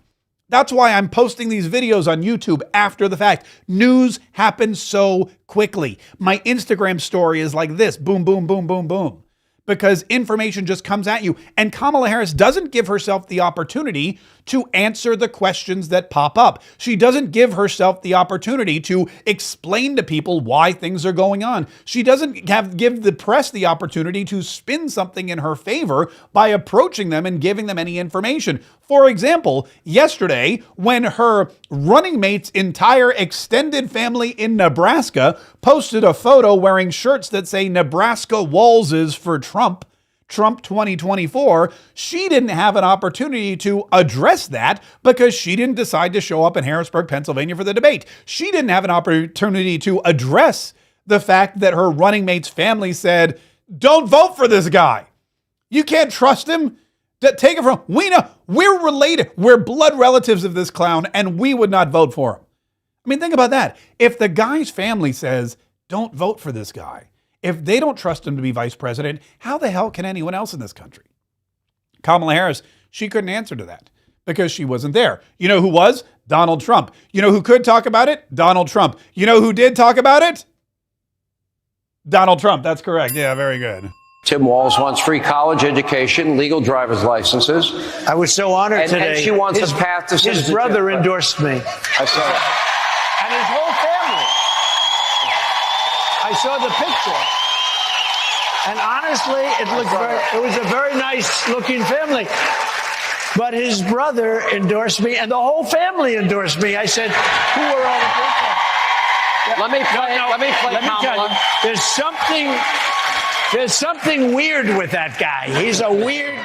[SPEAKER 1] That's why I'm posting these videos on YouTube after the fact. News happens so quickly. My Instagram story is like this, boom, boom, boom, boom, boom. Because information just comes at you. And Kamala Harris doesn't give herself the opportunity to answer the questions that pop up. She doesn't give herself the opportunity to explain to people why things are going on. She doesn't give the press the opportunity to spin something in her favor by approaching them and giving them any information. For example, yesterday, when her running mate's entire extended family in Nebraska posted a photo wearing shirts that say Nebraska Walzes for Trump 2024, she didn't have an opportunity to address that because she didn't decide to show up in Harrisburg, Pennsylvania for the debate. She didn't have an opportunity to address the fact that her running mate's family said, don't vote for this guy. You can't trust him. Take it from, we know, we're related. We're blood relatives of this clown and we would not vote for him. I mean, think about that. If the guy's family says, don't vote for this guy, if they don't trust him to be vice president, how the hell can anyone else in this country? Kamala Harris, she couldn't answer to that because she wasn't there. You know who was? Donald Trump. You know who could talk about it? Donald Trump. You know who did talk about it? Donald Trump. That's correct. Yeah, very good.
[SPEAKER 9] Tim Walz wants free college education, legal driver's licenses.
[SPEAKER 8] I was so honored today.
[SPEAKER 9] And she wants a path to citizenship.
[SPEAKER 8] His brother endorsed me.
[SPEAKER 9] I saw that.
[SPEAKER 8] And his whole family. I saw the picture. And honestly, it was a very nice looking family. But his brother endorsed me and the whole family endorsed me. I said, who are all the people?
[SPEAKER 9] Let me play
[SPEAKER 8] Let me tell you, there's something weird with that guy. He's a weird.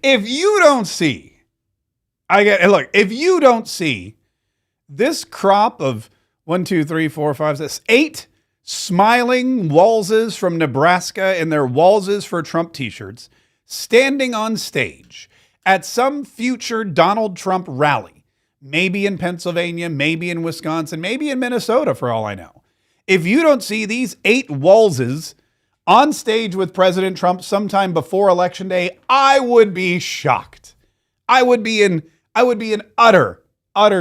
[SPEAKER 1] If you don't see, if you don't see this crop of 1, 2, 3, 4, 5, 6, 8 smiling Walzes from Nebraska in their Walzes for Trump t-shirts standing on stage at some future Donald Trump rally, maybe in Pennsylvania, maybe in Wisconsin, maybe in Minnesota for all I know. If you don't see these 8 Walzes on stage with President Trump sometime before Election Day, I would be shocked. I would be in utter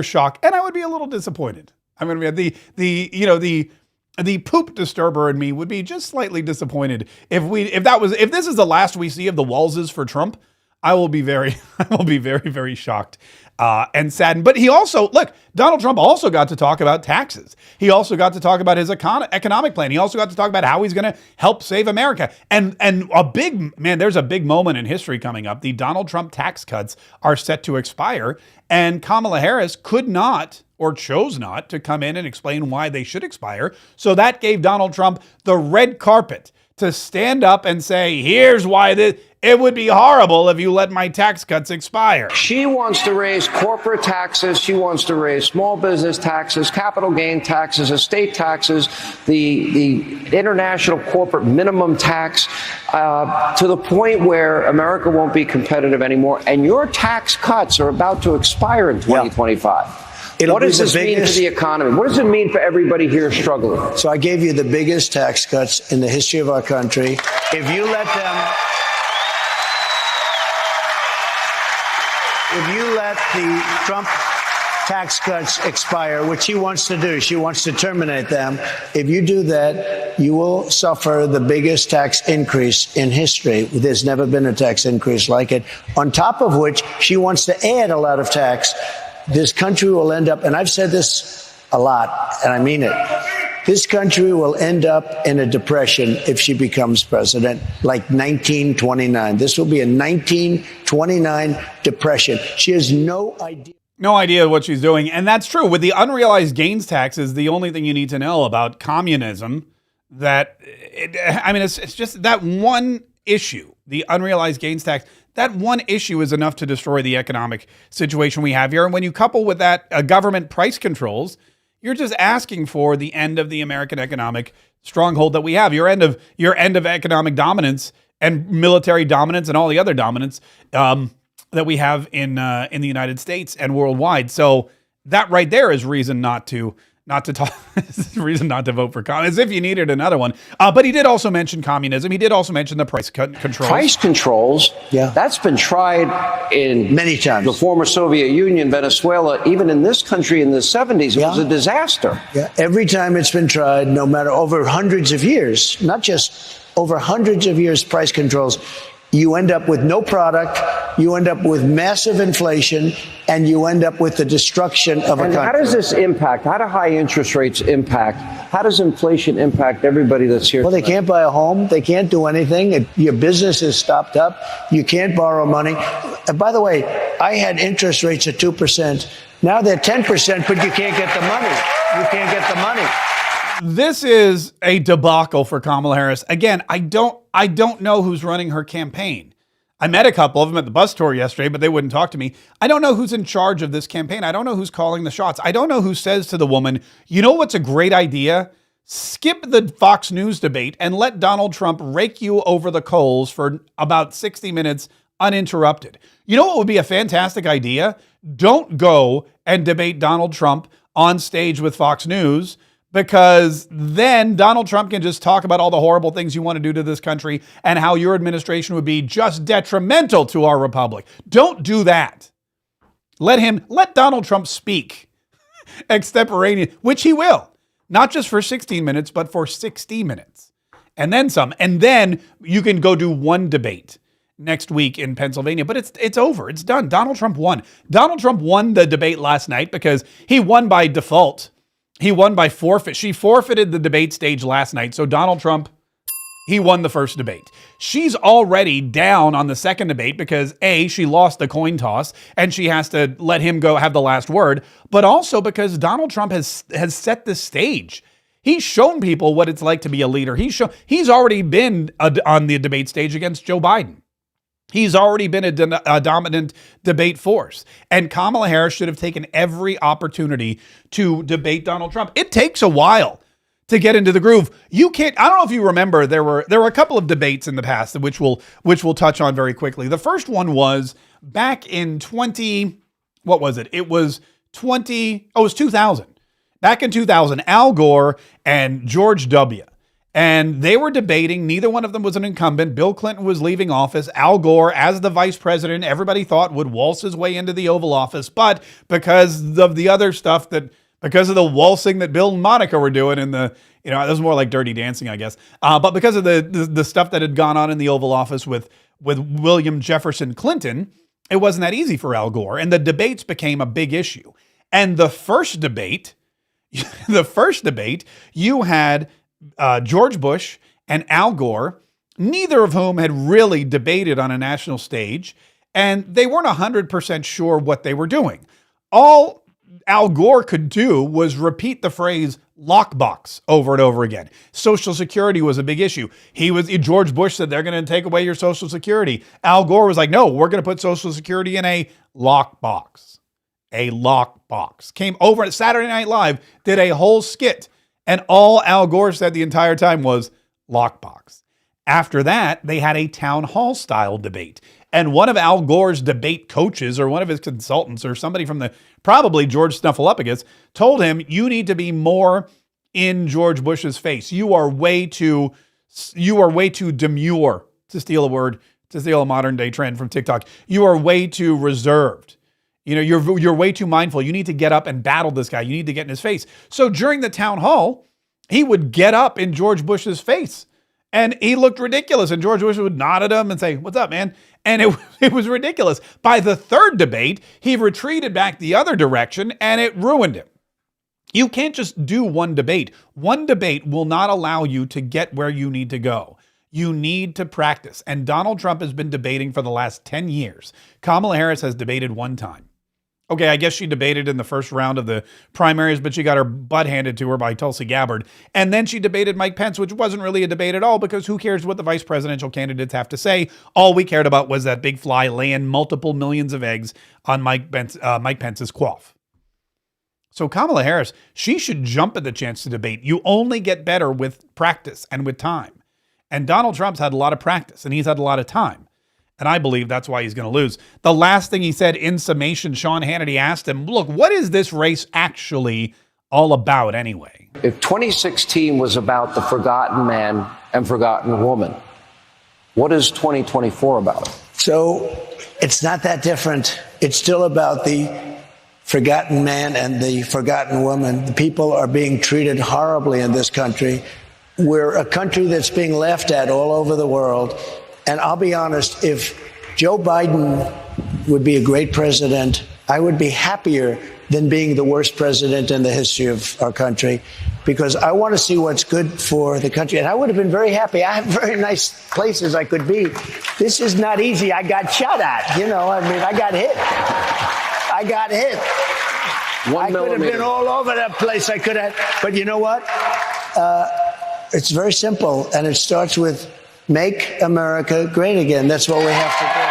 [SPEAKER 1] shock, and I would be a little disappointed. I'm going to be the poop disturber in me would be just slightly disappointed if this is the last we see of the Walzes for Trump. I will be very, very shocked and saddened. But Donald Trump also got to talk about taxes. He also got to talk about his economic plan. He also got to talk about how he's going to help save America. And there's a big moment in history coming up. The Donald Trump tax cuts are set to expire, and Kamala Harris could not or chose not to come in and explain why they should expire. So that gave Donald Trump the red carpet to stand up and say, here's why it would be horrible if you let my tax cuts expire.
[SPEAKER 9] She wants to raise corporate taxes. She wants to raise small business taxes, capital gain taxes, estate taxes, the international corporate minimum tax, to the point where America won't be competitive anymore. And your tax cuts are about to expire in 2025. Yeah. What does this mean for the economy? What does it mean for everybody here struggling?
[SPEAKER 8] So I gave you the biggest tax cuts in the history of our country. If you let the Trump tax cuts expire, which she wants to do, she wants to terminate them. If you do that, you will suffer the biggest tax increase in history. There's never been a tax increase like it. On top of which, she wants to add a lot of tax. This country will end up, and I've said this a lot, and I mean it, this country will end up in a depression if she becomes president, like 1929. This will be a 1929 depression. She has no idea
[SPEAKER 1] what she's doing. And that's true. With the unrealized gains taxes, the only thing you need to know about communism, it's just that one issue, the unrealized gains tax. That one issue is enough to destroy the economic situation we have here. And when you couple with that government price controls, you're just asking for the end of the American economic stronghold that we have. Your end of economic dominance and military dominance and all the other dominance that we have in the United States and worldwide. So that right there is reason not to talk, reason not to vote for communism, as if you needed another one. But he did also mention communism. He did also mention the price controls.
[SPEAKER 9] Price controls, that's been tried in
[SPEAKER 8] many times.
[SPEAKER 9] The former Soviet Union, Venezuela, even in this country in the 70s, it was a disaster.
[SPEAKER 8] Yeah, every time it's been tried, no matter over hundreds of years, not just over hundreds of years, price controls, you end up with no product, you end up with massive inflation, and you end up with the destruction of a country.
[SPEAKER 9] How does this impact? How do high interest rates impact? How does inflation impact everybody that's here?
[SPEAKER 8] Well, they can't buy a home. They can't do anything. Your business is stopped up. You can't borrow money. By the way, I had interest rates at 2%. Now they're 10%, but you can't get the money. You can't get the money.
[SPEAKER 1] This is a debacle for Kamala Harris. Again, I don't know who's running her campaign. I met a couple of them at the bus tour yesterday, but they wouldn't talk to me. I don't know who's in charge of this campaign. I don't know who's calling the shots. I don't know who says to the woman, you know what's a great idea? Skip the Fox News debate and let Donald Trump rake you over the coals for about 60 minutes uninterrupted. You know what would be a fantastic idea? Don't go and debate Donald Trump on stage with Fox News, because then Donald Trump can just talk about all the horrible things you want to do to this country and how your administration would be just detrimental to our republic. Don't do that. Let Donald Trump speak extemporaneous, which he will, not just for 16 minutes, but for 60 minutes and then some. And then you can go do one debate next week in Pennsylvania, but it's over. It's done. Donald Trump won. Donald Trump won the debate last night because he won by default. He won by forfeit. She forfeited the debate stage last night. So Donald Trump, he won the first debate. She's already down on the second debate because A, she lost the coin toss and she has to let him go have the last word, but also because Donald Trump has set the stage. He's shown people what it's like to be a leader. He's already been on the debate stage against Joe Biden. He's already been a dominant debate force. And Kamala Harris should have taken every opportunity to debate Donald Trump. It takes a while to get into the groove. You can't, I don't know if you remember, there were a couple of debates in the past, which we'll touch on very quickly. The first one was back in 2000. It was 2000. Back in 2000, Al Gore and George W. And they were debating. Neither one of them was an incumbent. Bill Clinton was leaving office. Al Gore, as the vice president, everybody thought would waltz his way into the Oval Office. But because of the other stuff because of the waltzing that Bill and Monica were doing that was more like Dirty Dancing, I guess. But because of the stuff that had gone on in the Oval Office with William Jefferson Clinton, it wasn't that easy for Al Gore. And the debates became a big issue. And the first debate, you had George Bush and Al Gore, neither of whom had really debated on a national stage, and they weren't 100% sure what they were doing. All Al Gore could do was repeat the phrase lockbox over and over again. Social Security was a big issue. George Bush said they're going to take away your Social Security. Al Gore was like, no, we're going to put Social Security in a lockbox. A lockbox. Came over at Saturday Night Live, did a whole skit. And all Al Gore said the entire time was lockbox. After that, they had a town hall style debate. And one of Al Gore's debate coaches or one of his consultants or somebody from probably George Snuffleupagus told him, you need to be more in George Bush's face. You are way too demure, to steal a modern day trend from TikTok. You are way too reserved. You're way too mindful. You need to get up and battle this guy. You need to get in his face. So during the town hall, he would get up in George Bush's face and he looked ridiculous. And George Bush would nod at him and say, what's up, man? And it was ridiculous. By the third debate, he retreated back the other direction and it ruined him. You can't just do one debate. One debate will not allow you to get where you need to go. You need to practice. And Donald Trump has been debating for the last 10 years. Kamala Harris has debated one time. Okay, I guess she debated in the first round of the primaries, but she got her butt handed to her by Tulsi Gabbard. And then she debated Mike Pence, which wasn't really a debate at all because who cares what the vice presidential candidates have to say? All we cared about was that big fly laying multiple millions of eggs on Mike Pence's quaff. So Kamala Harris, she should jump at the chance to debate. You only get better with practice and with time. And Donald Trump's had a lot of practice and he's had a lot of time. And I believe that's why he's going to lose. The last thing he said in summation, Sean Hannity asked him, look, what is this race actually all about anyway?
[SPEAKER 9] If 2016 was about the forgotten man and forgotten woman, what is 2024 about?
[SPEAKER 8] So it's not that different. It's still about the forgotten man and the forgotten woman. The people are being treated horribly in this country. We're a country that's being laughed at all over the world. And I'll be honest, if Joe Biden would be a great president, I would be happier than being the worst president in the history of our country, because I want to see what's good for the country. And I would have been very happy. I have very nice places I could be. This is not easy. I got shot at. I got hit. I could have been all over that place. I could have. But you know what? It's very simple. And it starts with make America great again. That's what we have to do.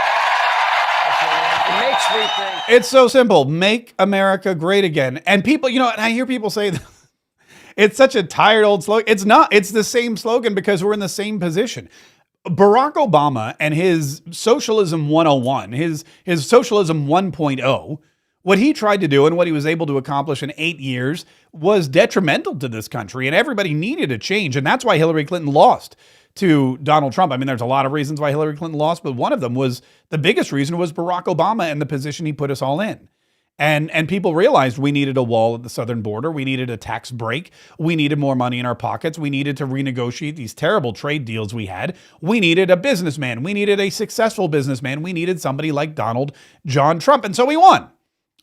[SPEAKER 9] It makes me think.
[SPEAKER 1] It's so simple. Make America great again. And people, and I hear people say that it's such a tired old slogan. It's not. It's the same slogan because we're in the same position. Barack Obama and his socialism 101, his socialism 1.0, what he tried to do and what he was able to accomplish in 8 years was detrimental to this country, and everybody needed a change. And that's why Hillary Clinton lost to Donald Trump. I mean, there's a lot of reasons why Hillary Clinton lost, but one of them was, the biggest reason was Barack Obama and the position he put us all in. And people realized we needed a wall at the southern border. We needed a tax break. We needed more money in our pockets. We needed to renegotiate these terrible trade deals we had. We needed a businessman. We needed a successful businessman. We needed somebody like Donald John Trump. And so we won.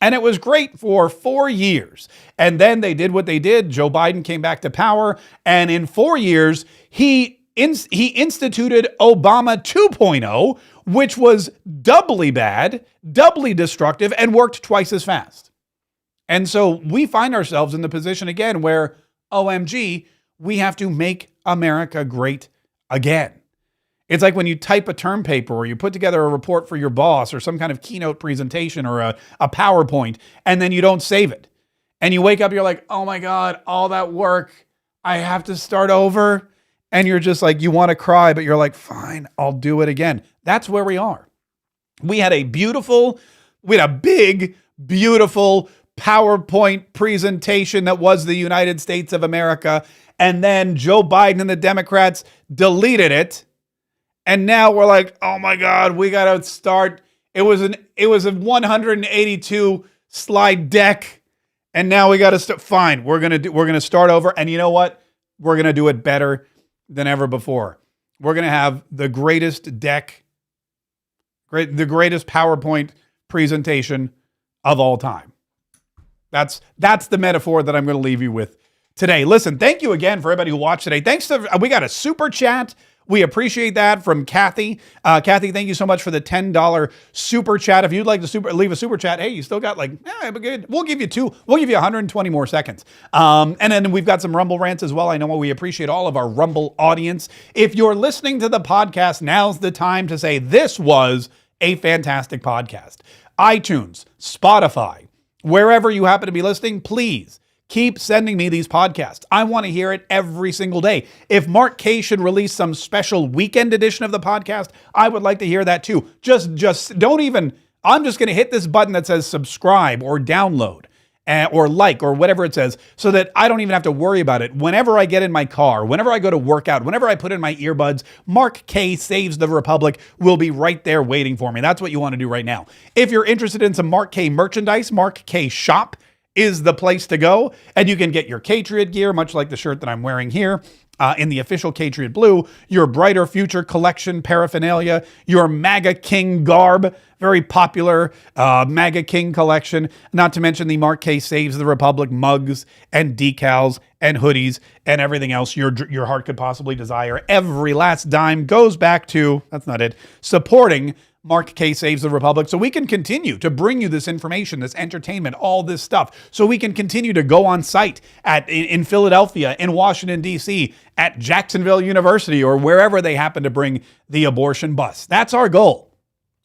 [SPEAKER 1] And it was great for 4 years. And then they did what they did. Joe Biden came back to power. And in 4 years, he instituted Obama 2.0, which was doubly bad, doubly destructive, and worked twice as fast. And so we find ourselves in the position again where, OMG, we have to make America great again. It's like when you type a term paper or you put together a report for your boss or some kind of keynote presentation or a PowerPoint, and then you don't save it. And you wake up, you're like, oh my God, all that work, I have to start over. And you're just like, you want to cry, but you're like, fine, I'll do it again. That's where we are. We had a big, beautiful PowerPoint presentation that was the United States of America. And then Joe Biden and the Democrats deleted it. And now we're like, oh my God, we got to start. It was a 182 slide deck. And now we got to start. Fine, we're going to start over. And you know what? We're going to do it better than ever before. We're going to have the greatest deck, the greatest PowerPoint presentation of all time. That's the metaphor that I'm going to leave you with today. Listen, thank you again for everybody who watched today. We got a super chat. We appreciate that from Kathy. Kathy, thank you so much for the $10 super chat. If you'd like to leave a super chat, hey, you still got good. We'll give you 120 more seconds. And then we've got some Rumble rants as well. I know we appreciate all of our Rumble audience. If you're listening to the podcast, now's the time to say this was a fantastic podcast. iTunes, Spotify, wherever you happen to be listening, please keep sending me these podcasts. I want to hear it every single day. If Mark Kaye should release some special weekend edition of the podcast, I would like to hear that too. Just don't even, I'm just going to hit this button that says subscribe or download or like or whatever it says so that I don't even have to worry about it. Whenever I get in my car, whenever I go to work out, whenever I put in my earbuds, Mark Kaye Saves the Republic will be right there waiting for me. That's what you want to do right now. If you're interested in some Mark Kaye merchandise, Mark Kaye Shop is the place to go. And you can get your Patriot gear, much like the shirt that I'm wearing here, in the official Patriot blue, your Brighter Future collection paraphernalia, your MAGA King garb, very popular MAGA King collection, not to mention the Mark Kaye Saves the Republic mugs and decals and hoodies and everything else your heart could possibly desire. Every last dime goes back to, that's not it, supporting Mark Kaye Saves the Republic, so we can continue to bring you this information, this entertainment, all this stuff, so we can continue to go on site in Philadelphia, in Washington, D.C., at Jacksonville University, or wherever they happen to bring the abortion bus. That's our goal.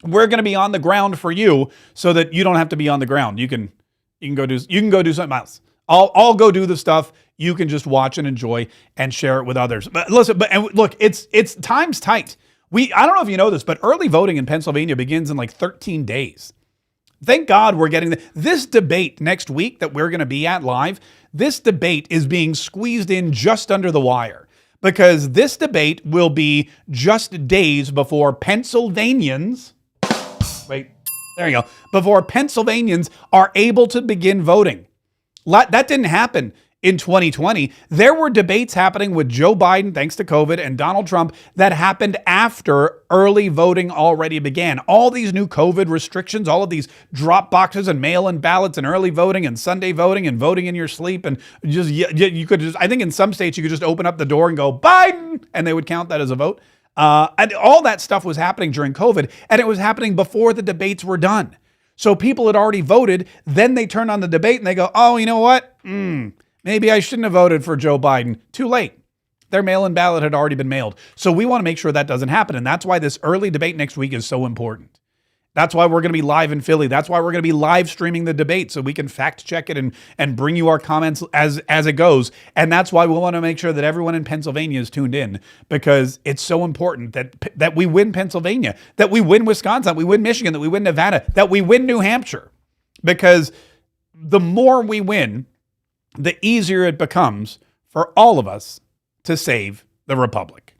[SPEAKER 1] We're going to be on the ground for you so that you don't have to be on the ground. You can go do something else. I'll go do the stuff. You can just watch and enjoy and share it with others. But listen, and look, it's time's tight. I don't know if you know this, but early voting in Pennsylvania begins in like 13 days. Thank God we're getting this debate next week that we're going to be at live. This debate is being squeezed in just under the wire because this debate will be just days before Pennsylvanians, before Pennsylvanians are able to begin voting. That didn't happen in 2020. There were debates happening with Joe Biden, thanks to COVID, and Donald Trump that happened after early voting already began. All these new COVID restrictions, all of these drop boxes and mail-in ballots and early voting and Sunday voting and voting in your sleep. And you could just, I think in some states you could just open up the door and go, Biden, and they would count that as a vote. And all that stuff was happening during COVID, and it was happening before the debates were done. So people had already voted. Then they turn on the debate and they go, oh, you know what? Maybe I shouldn't have voted for Joe Biden. Too late. Their mail-in ballot had already been mailed. So we want to make sure that doesn't happen. And that's why this early debate next week is so important. That's why we're going to be live in Philly. That's why we're going to be live streaming the debate so we can fact check it and bring you our comments as it goes. And that's why we want to make sure that everyone in Pennsylvania is tuned in, because it's so important that we win Pennsylvania, that we win Wisconsin, that we win Michigan, that we win Nevada, that we win New Hampshire. Because the more we win, the easier it becomes for all of us to save the republic.